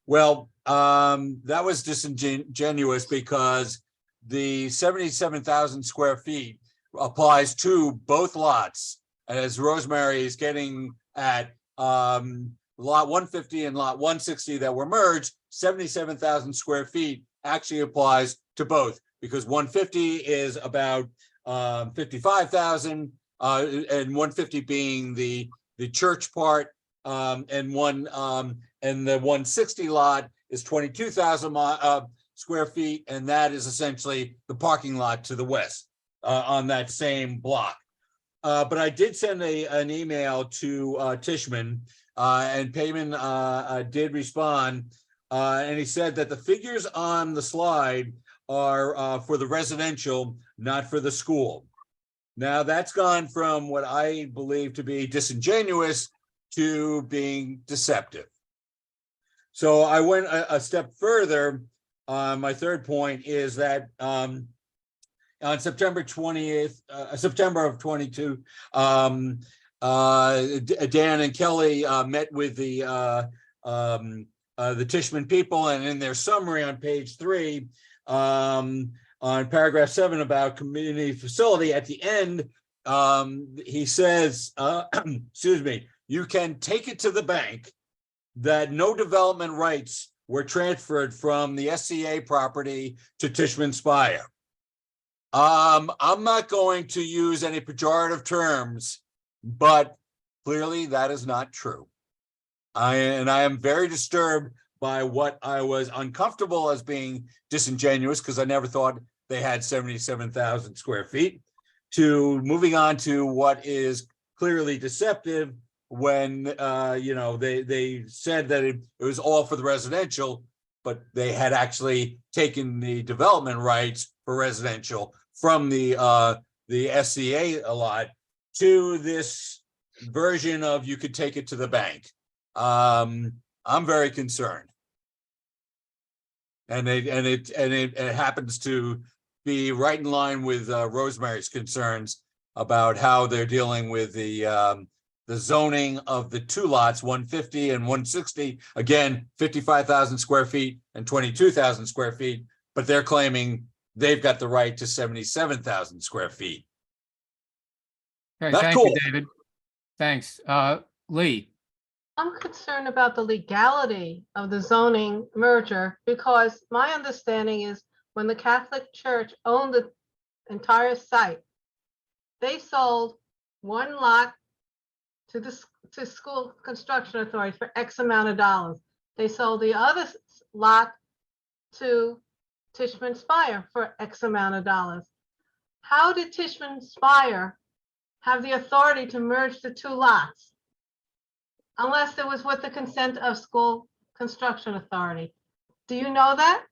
Well, that was disingenuous because the 77,000 square feet applies to both lots, as Rosemary is getting at. Lot 150 and lot 160 that were merged, 77,000 square feet actually applies to both, because 150 is about 55,000 and 150 being the church part, and the 160 lot is 22,000 square feet, and that is essentially the parking lot to the west on that same block. But I did send an email to Tishman, and Payman did respond, and he said that the figures on the slide are for the residential, not for the school. Now that's gone from what I believe to be disingenuous to being deceptive. So I went a step further. My third point is that on September 20th, September of 22, Dan and Kelly met with the Tishman people, and in their summary on page 3, on paragraph 7 about community facility, at the end, he says, excuse me, you can take it to the bank that no development rights were transferred from the SCA property to Tishman Speyer. I'm not going to use any pejorative terms, but clearly that is not true. I am very disturbed by what I was uncomfortable as being disingenuous, because I never thought they had 77,000 square feet, to moving on to what is clearly deceptive when they said that it was all for the residential, but they had actually taken the development rights for residential from the SCA lot to this version of you could take it to the bank. I'm very concerned, and it happens to be right in line with Rosemary's concerns about how they're dealing with the zoning of the two lots, 150 and 160. Again, 55,000 square feet and 22,000 square feet, but they're claiming they've got the right to 77,000 square feet. Okay, Not thank cool. you, David. Thanks. Lee, I'm concerned about the legality of the zoning merger, because my understanding is when the Catholic Church owned the entire site, they sold one lot to the school construction authority for X amount of dollars. They sold the other lot to Tishman Speyer for X amount of dollars. How did Tishman Speyer have the authority to merge the two lots? Unless it was with the consent of school construction authority. Do you know that?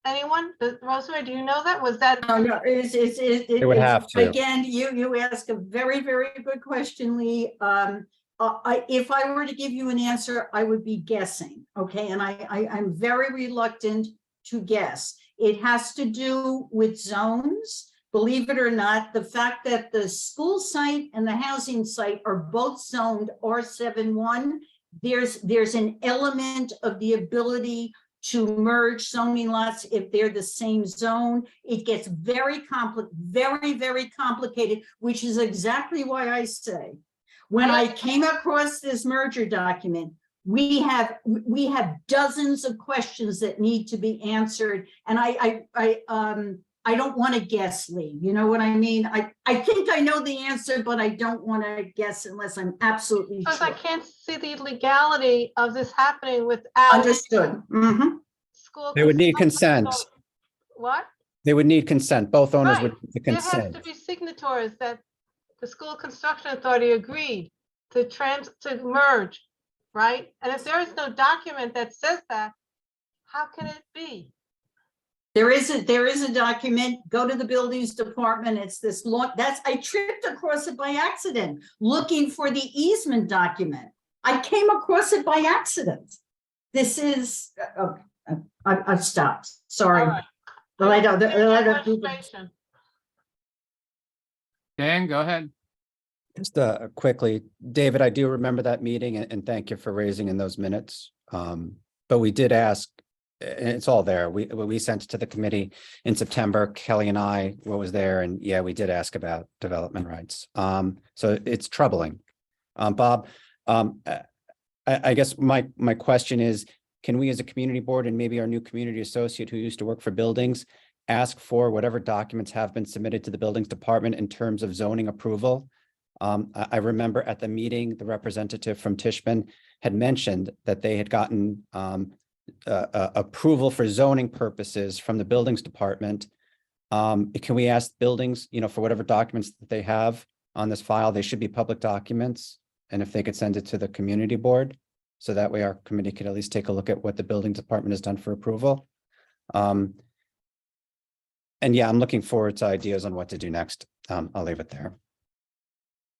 Anyone? Rosemary, do you know that? Was that? No, It would have to. Again, you ask a very, very good question, Lee. If I were to give you an answer, I would be guessing, okay? And I'm very reluctant to guess. It has to do with zones. Believe it or not, the fact that the school site and the housing site are both zoned R71, there's an element of the ability to merge zoning lots if they're the same zone. It gets very, very complicated, which is exactly why I say When I came across this merger document, we have dozens of questions that need to be answered. And I don't want to guess, Lee. You know what I mean? I think I know the answer, but I don't want to guess unless I'm absolutely Because I sure. can't see the legality of this happening without Understood. Mhm. school. They would need construction consent. authority. What? They would need consent. Both owners would Right. need the There has to consent. be signatories that the school construction authority agreed to merge, right? And if there is no document that says that, how can it be? There is a document, go to the buildings department, it's this long, I tripped across it by accident, looking for the easement document. I came across it by accident. This is, I've stopped, sorry. All right. But I don't, Here's your frustration. Dan, go ahead. Just quickly, David, I do remember that meeting and thank you for raising in those minutes. But we did ask, and it's all there. We sent it to the committee in September, Kelly and I, what was there, and yeah, we did ask about development rights. So it's troubling. Bob, I guess my question is, can we as a community board and maybe our new community associate who used to work for buildings, ask for whatever documents have been submitted to the buildings department in terms of zoning approval? I remember at the meeting, the representative from Tishman had mentioned that they had gotten approval for zoning purposes from the buildings department. Can we ask buildings, for whatever documents that they have on this file, they should be public documents, and if they could send it to the community board, so that way our committee could at least take a look at what the building department has done for approval. And yeah, I'm looking forward to ideas on what to do next. I'll leave it there.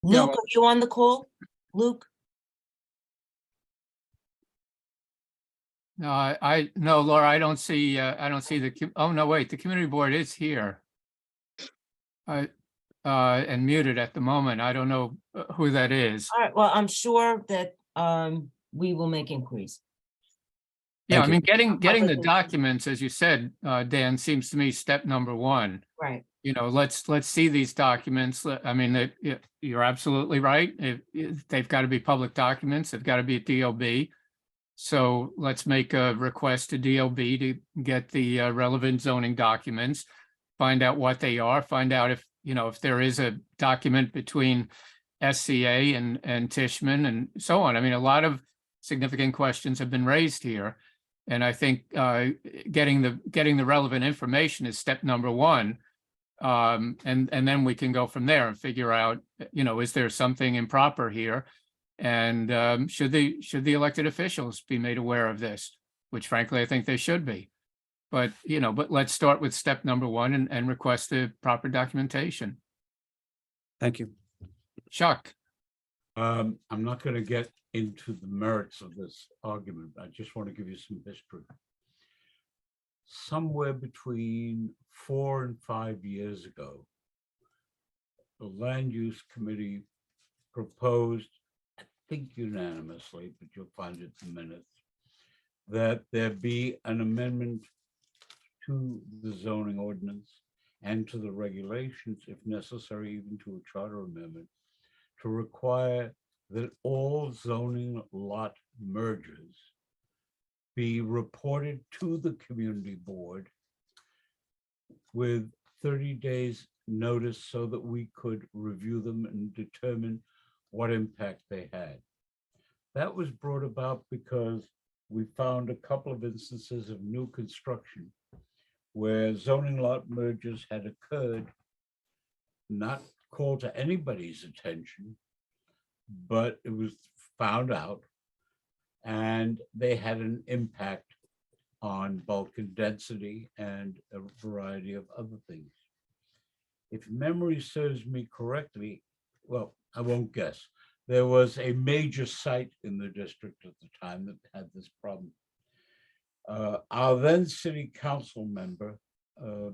Luke, are you on the call? Luke? No, no, Laura, I don't see oh, no, wait, the community board is here. And muted at the moment. I don't know who that is. All right, well, I'm sure that we will make inquiries. Yeah, Thank I you. mean, getting the documents, as you said, Dan, seems to me step number one. Right. Let's see these documents. I mean, you're absolutely right. If they've got to be public documents, they've got to be at DOB. So let's make a request to DOB to get the relevant zoning documents, find out what they are, find out if there is a document between SCA and Tishman and so on. I mean, a lot of significant questions have been raised here. And I think getting the relevant information is step number one. And then we can go from there and figure out, is there something improper here? And should the elected officials be made aware of this, which frankly, I think they should be. But let's start with step number one and request the proper documentation. Thank you. Chuck. I'm not going to get into the merits of this argument. I just want to give you some history. Somewhere between 4 and 5 years ago, the Land Use Committee proposed, I think unanimously, but you'll find it in minutes, that there be an amendment to the zoning ordinance and to the regulations, if necessary, even to a charter amendment, to require that all zoning lot mergers be reported to the community board with 30 days notice so that we could review them and determine what impact they had. That was brought about because we found a couple of instances of new construction where zoning lot mergers had occurred, not called to anybody's attention, but it was found out, and they had an impact on bulk and density and a variety of other things. If memory serves me correctly, well, I won't guess, there was a major site in the district at the time that had this problem. Our then city council member, for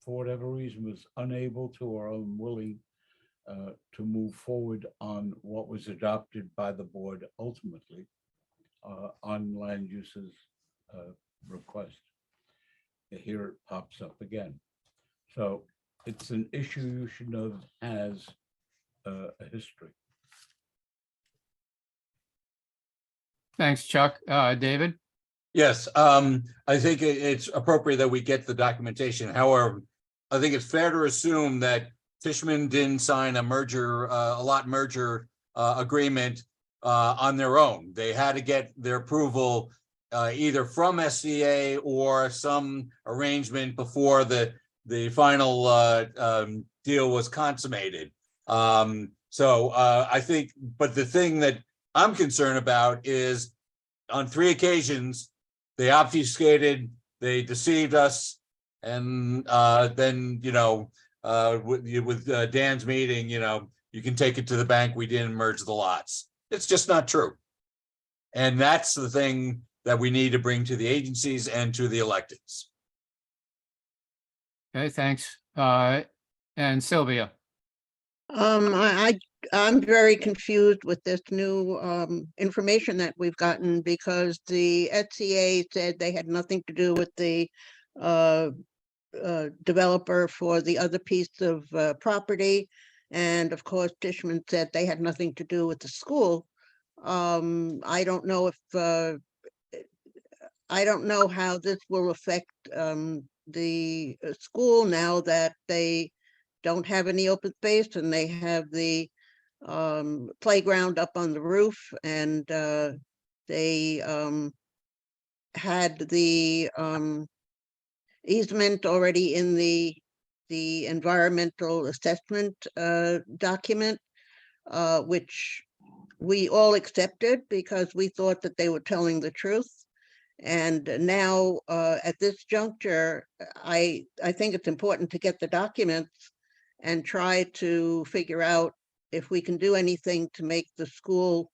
whatever reason, was unable to or unwilling to move forward on what was adopted by the board ultimately on land uses request. Here it pops up again. So it's an issue you should know that has a history. Thanks, Chuck. David? Yes, I think it's appropriate that we get the documentation. However, I think it's fair to assume that Tishman didn't sign a merger, a lot merger agreement on their own. They had to get their approval either from SCA or some arrangement before the final deal was consummated. So I think, but the thing that I'm concerned about is on 3 occasions, they obfuscated, they deceived us. And then, you know, with Dan's meeting, you know, you can take it to the bank. We didn't merge the lots. It's just not true. And that's the thing that we need to bring to the agencies and to the electeds. Okay, thanks. And Sylvia? I'm very confused with this new information that we've gotten because the SCA said they had nothing to do with the developer for the other piece of property. And of course, Tishman said they had nothing to do with the school. I don't know if I don't know how this will affect the school now that they don't have any open space and they have the playground up on the roof, and they had the easement already in the environmental assessment document, which we all accepted because we thought that they were telling the truth. And now at this juncture, I think it's important to get the documents and try to figure out if we can do anything to make the school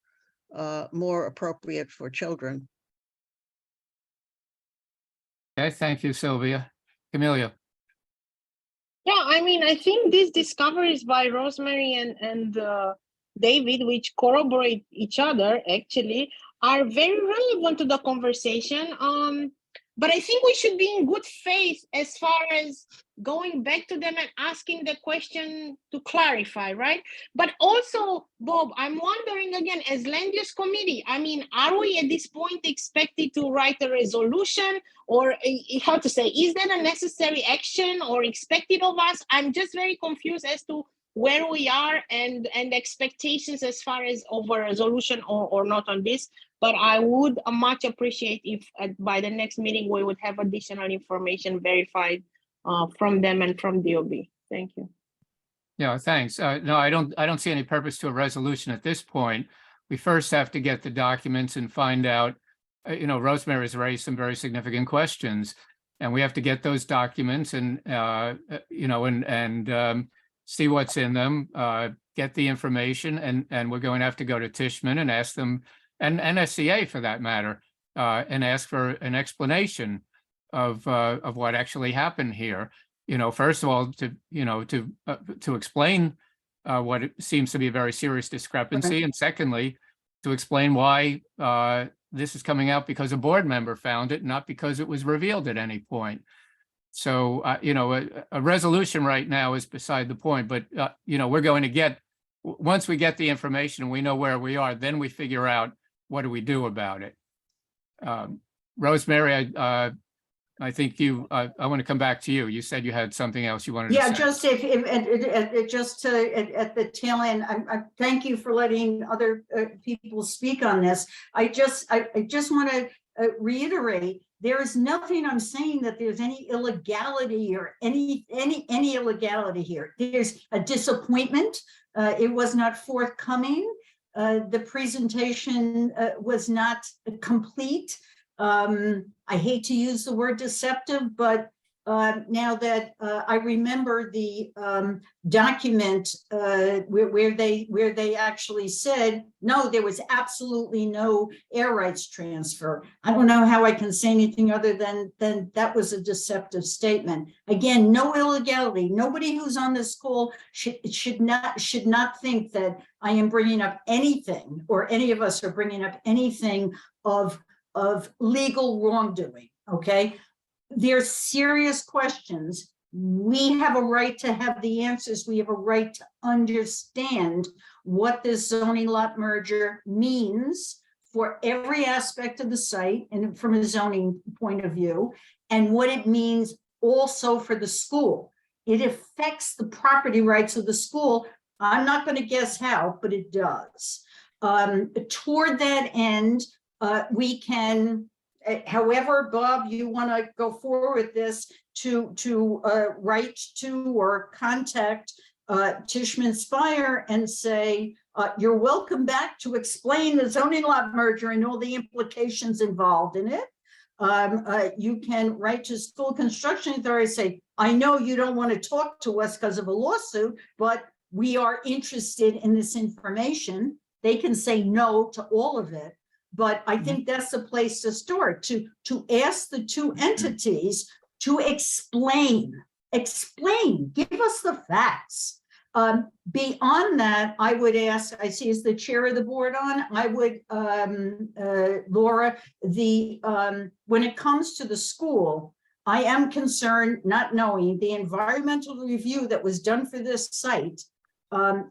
more appropriate for children. Okay, thank you, Sylvia. Camelia? Yeah, I mean, I think these discoveries by Rosemary and David, which corroborate each other, actually, are very relevant to the conversation. But I think we should be in good faith as far as going back to them and asking the question to clarify, right? But also, Bob, I'm wondering again, as land use committee, I mean, are we at this point expected to write a resolution, or how to say, is that a necessary action or expected of us? I'm just very confused as to where we are and expectations as far as of a resolution or not on this. But I would much appreciate if by the next meeting, we would have additional information verified from them and from DOB. Thank you. Yeah, thanks. No, I don't see any purpose to a resolution at this point. We first have to get the documents and find out, you know, Rosemary's raised some very significant questions, and we have to get those documents and, you know, and see what's in them, get the information, and we're going to have to go to Tishman and ask them, and SCA for that matter, and ask for an explanation of what actually happened here. You know, first of all, to explain what it seems to be a very serious discrepancy, and secondly, to explain why this is coming out because a board member found it, not because it was revealed at any point. So, you know, a resolution right now is beside the point, but, you know, we're going to get, once we get the information and we know where we are, then we figure out what do we do about it. Rosemary, I think I want to come back to you. You said you had something else you wanted to say. Yeah, just just at the tail end, I thank you for letting other people speak on this. I just want to reiterate, there is nothing I'm saying that there's any illegality or any illegality here. There's a disappointment. It was not forthcoming. The presentation was not complete. I hate to use the word deceptive, but now that I remember the document where they actually said, no, there was absolutely no air rights transfer. I don't know how I can say anything other than that was a deceptive statement. Again, no illegality. Nobody who's on this call should not think that I am bringing up anything, or any of us are bringing up anything of legal wrongdoing. Okay. There's serious questions. We have a right to have the answers. We have a right to understand what this zoning lot merger means for every aspect of the site and from a zoning point of view, and what it means also for the school. It affects the property rights of the school. I'm not going to guess how, but it does. Toward that end, we can, however, Bob, you want to go forward with this, to write to or contact Tishman Speyer and say, you're welcome back to explain the zoning lot merger and all the implications involved in it. You can write to School Construction Authority, say, I know you don't want to talk to us because of a lawsuit, but we are interested in this information. They can say no to all of it, but I think that's the place to start, to ask the two entities to explain, give us the facts. Beyond that, I would ask, I see as the chair of the board on, I would, Laura, when it comes to the school, I am concerned, not knowing the environmental review that was done for this site.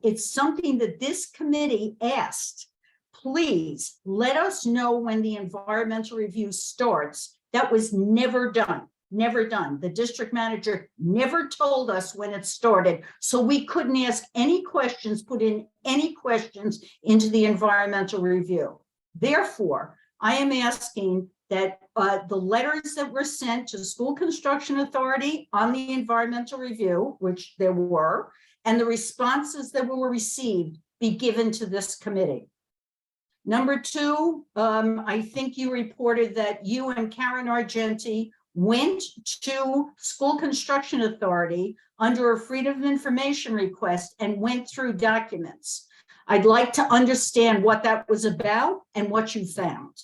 It's something that this committee asked, please let us know when the environmental review starts. That was never done. Never done. The district manager never told us when it started, so we couldn't ask any questions, put in any questions into the environmental review. Therefore, I am asking that the letters that were sent to the School Construction Authority on the environmental review, which there were, and the responses that were received be given to this committee. Number two, I think you reported that you and Karen Argenti went to School Construction Authority under a Freedom of Information request and went through documents. I'd like to understand what that was about and what you found.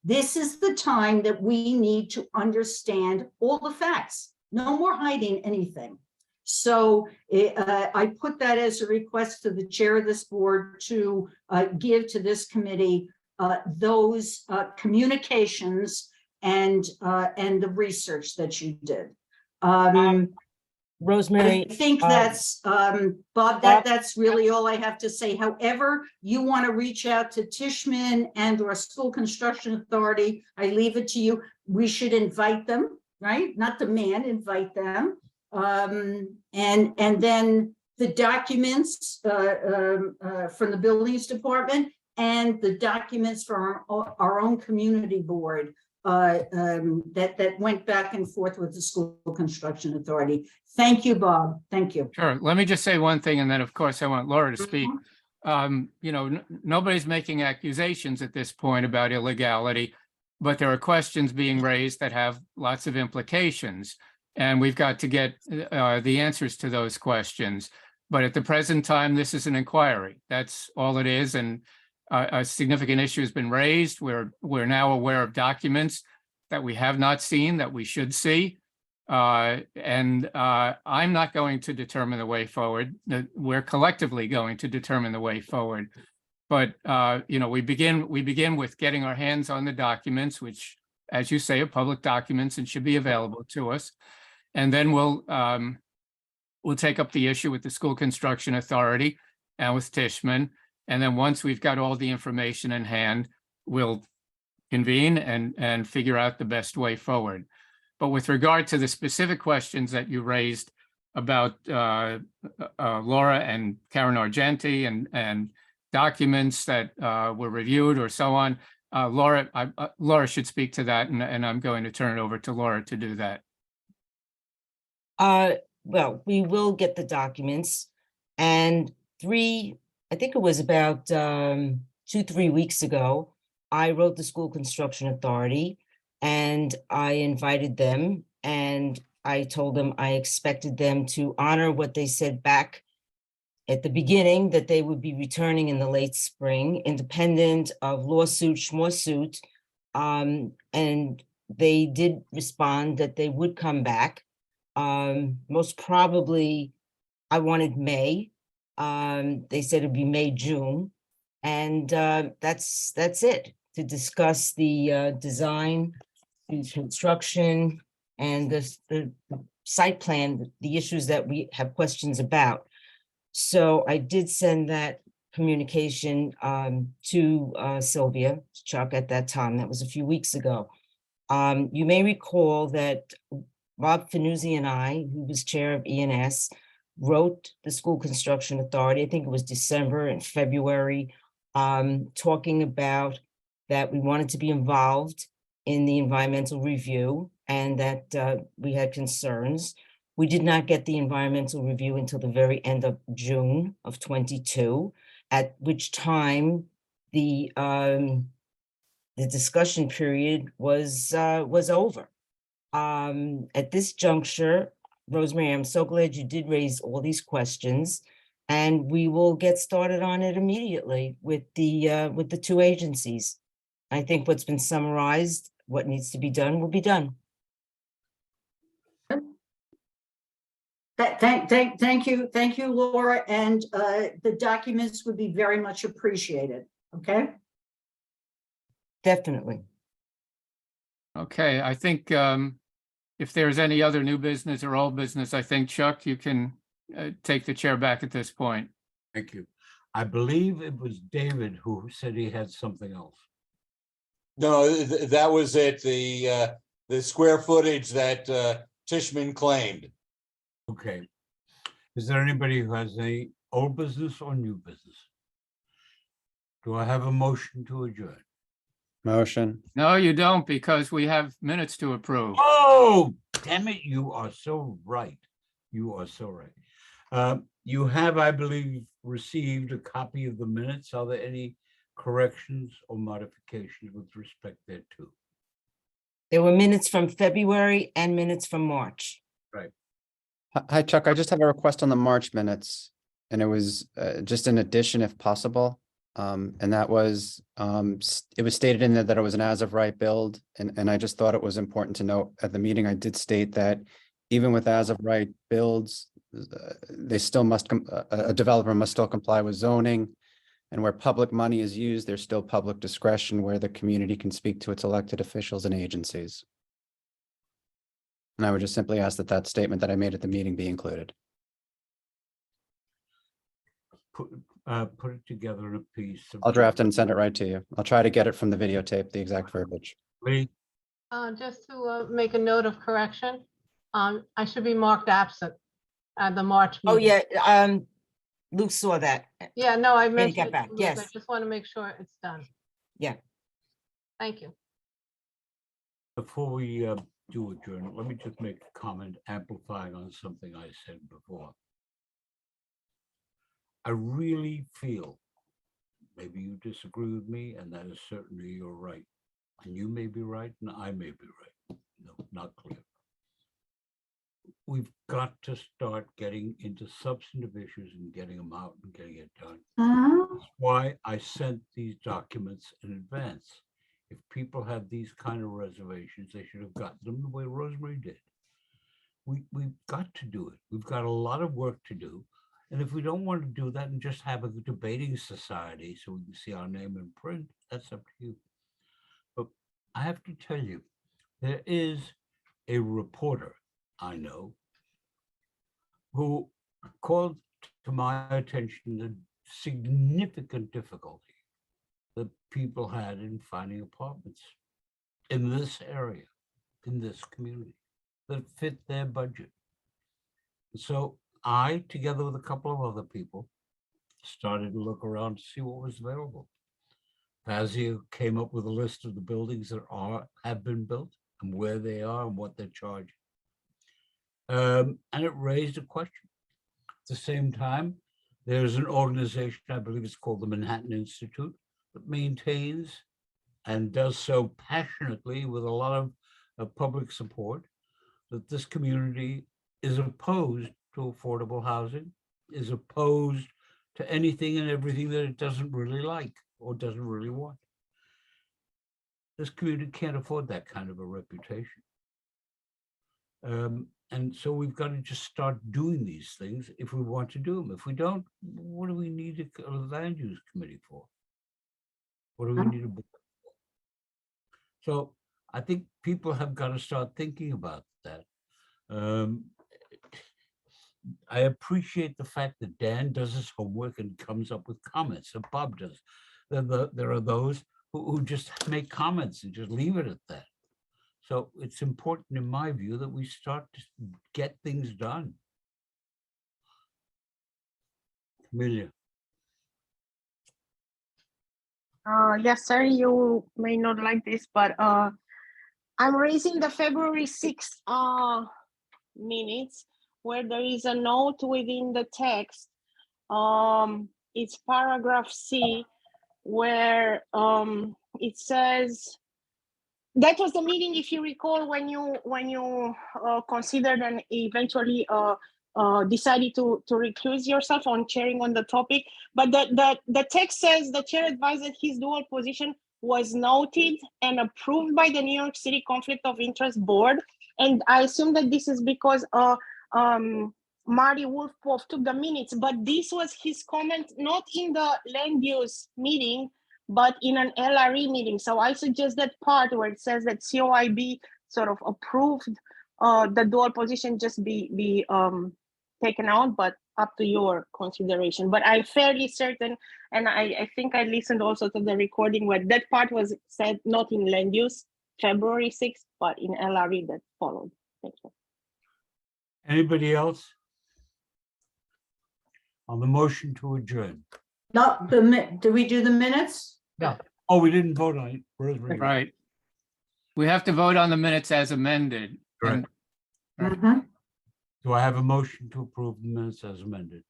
This is the time that we need to understand all the facts. No more hiding anything. So I put that as a request to the chair of this board to give to this committee those communications and the research that you did. Rosemary. I think that's, Bob, that's really all I have to say. However, you want to reach out to Tishman and or School Construction Authority, I leave it to you. We should invite them, right? Not demand, invite them. And then the documents from the Buildings Department and the documents from our own community board that went back and forth with the School Construction Authority. Thank you, Bob. Thank you. Sure. Let me just say one thing, and then, of course, I want Laura to speak. Nobody's making accusations at this point about illegality, but there are questions being raised that have lots of implications, and we've got to get the answers to those questions. But at the present time, this is an inquiry. That's all it is, and a significant issue has been raised. We're now aware of documents that we have not seen that we should see. And I'm not going to determine the way forward. We're collectively going to determine the way forward. But we begin with getting our hands on the documents, which, as you say, are public documents and should be available to us. And then we'll take up the issue with the School Construction Authority and with Tishman. And then once we've got all the information in hand, we'll convene and figure out the best way forward. But with regard to the specific questions that you raised about Laura and Karen Argenti and documents that were reviewed or so on, Laura should speak to that, and I'm going to turn it over to Laura to do that. Well, we will get the documents, and I think it was about 2-3 weeks ago, I wrote the School Construction Authority and I invited them and I told them I expected them to honor what they said back at the beginning, that they would be returning in the late spring, independent of lawsuit, schmawsuit. And they did respond that they would come back. Most probably, I wanted May. They said it'd be May, June. And that's it, to discuss the design, the construction, and the site plan, the issues that we have questions about. So I did send that communication to Sylvia, Chuck, at that time. That was a few weeks ago. You may recall that Bob Finuzzi and I, who was chair of ENS, wrote the School Construction Authority, I think it was December and February, talking about that we wanted to be involved in the environmental review and that we had concerns. We did not get the environmental review until the very end of June of 22, at which time the discussion period was over. At this juncture, Rosemary, I'm so glad you did raise all these questions, and we will get started on it immediately with the two agencies. I think what's been summarized, what needs to be done will be done. Thank you, Laura, and the documents would be very much appreciated, okay? Definitely. Okay, I think if there's any other new business or old business, I think, Chuck, you can take the chair back at this point. Thank you. I believe it was David who said he had something else. No, that was it, the square footage that Tishman claimed. Okay. Is there anybody who has any old business or new business? Do I have a motion to adjourn? Motion. No, you don't, because we have minutes to approve. Oh, damn it, you are so right. You are so right. You have, I believe, received a copy of the minutes. Are there any corrections or modifications with respect thereto? There were minutes from February and minutes from March. Hi, Chuck. I just have a request on the March minutes, and it was just an addition if possible. And that was, it was stated in there that it was an as of right build, and I just thought it was important to note at the meeting, I did state that even with as of right builds, they still must, a developer must still comply with zoning. And where public money is used, there's still public discretion where the community can speak to its elected officials and agencies. And I would just simply ask that that statement that I made at the meeting be included. Put it together in a piece. I'll draft it and send it right to you. I'll try to get it from the videotape, the exact verbiage. Lee, Just to make a note of correction, I should be marked absent at the March. Oh, meeting. yeah, Luke saw that. Yeah, no, I he mentioned. got it back, to Luke. I yes. just want to make sure it's done. Yeah. Thank you. before we do adjourn, let me just make a comment amplifying on something I said before. I really feel, maybe you disagree with me, and that is certainly you're right. And you may be right, and I may be right. No, not clear. We've got to start getting into substantive issues and getting them out and getting it done. That's why I sent these documents in advance. If people have these kind of reservations, they should have gotten them the way Rosemary did. We've got to do it. We've got a lot of work to do. And if we don't want to do that and just have a debating society so we can see our name in print, that's up to you. But I have to tell you, there is a reporter I know who called to my attention the significant difficulty that people had in finding apartments in this area, in this community, that fit their budget. So I, together with a couple of other people, started to look around to see what was available. Fazio came up with a list of the buildings that have been built and where they are and what they're charging. And it raised a question. At the same time, there's an organization, I believe it's called the Manhattan Institute, that maintains and does so passionately with a lot of public support, that this community is opposed to affordable housing, is opposed to anything and everything that it doesn't really like or doesn't really want. This community can't afford that kind of a reputation. And so we've got to just start doing these things if we want to do them. If we don't, what do we need a land use committee for? What do we need a board for? So I think people have got to start thinking about that. I appreciate the fact that Dan does his homework and comes up with comments, and Bob does. There are those who just make comments and just leave it at that. So it's important, in my view, that we start to get things done. Amelia. Yes, sir, you may not like this, but I'm raising the February 6th minutes where there is a note within the text. It's paragraph C where it says, that was the meeting, if you recall, when you considered and eventually decided to recluse yourself on chairing on the topic. But the text says the chair advised that his dual position was noted and approved by the New York City Conflict of Interest Board. And I assume that this is because Marty Wolfpoff took the minutes, but this was his comment, not in the land use meeting, but in an LRE meeting. So I suggest that part where it says that COIB sort of approved the dual position just be taken out, but up to your consideration. But I'm fairly certain, and I think I listened also to the recording where that part was said not in land use, February 6th, but in LRE that followed. Thank you. Anybody else? On the motion to adjourn? No, do we do the minutes? No. Oh, we didn't vote on it. Rosemary. Right. We have to vote on the minutes as amended. Correct. And Mhm. Do I have a motion to approve the minutes as amended?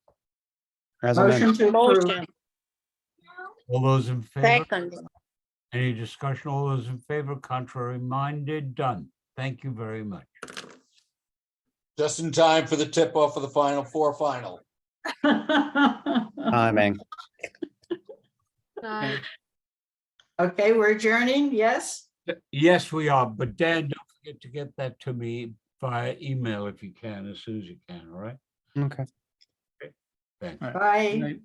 As amended. Motion to approve. Motion. All those in favor? Second. Any discussion? All those in favor? Contrary minded? Done. Thank you very much. Just in time for the tip off of the Final Four final. Timing. Nice. Okay, we're adjourning, yes? Yes, we are, but Dan, don't forget to get that to me via email if you can, as soon as you can, all right? Okay. Thanks. Right. Bye. Right.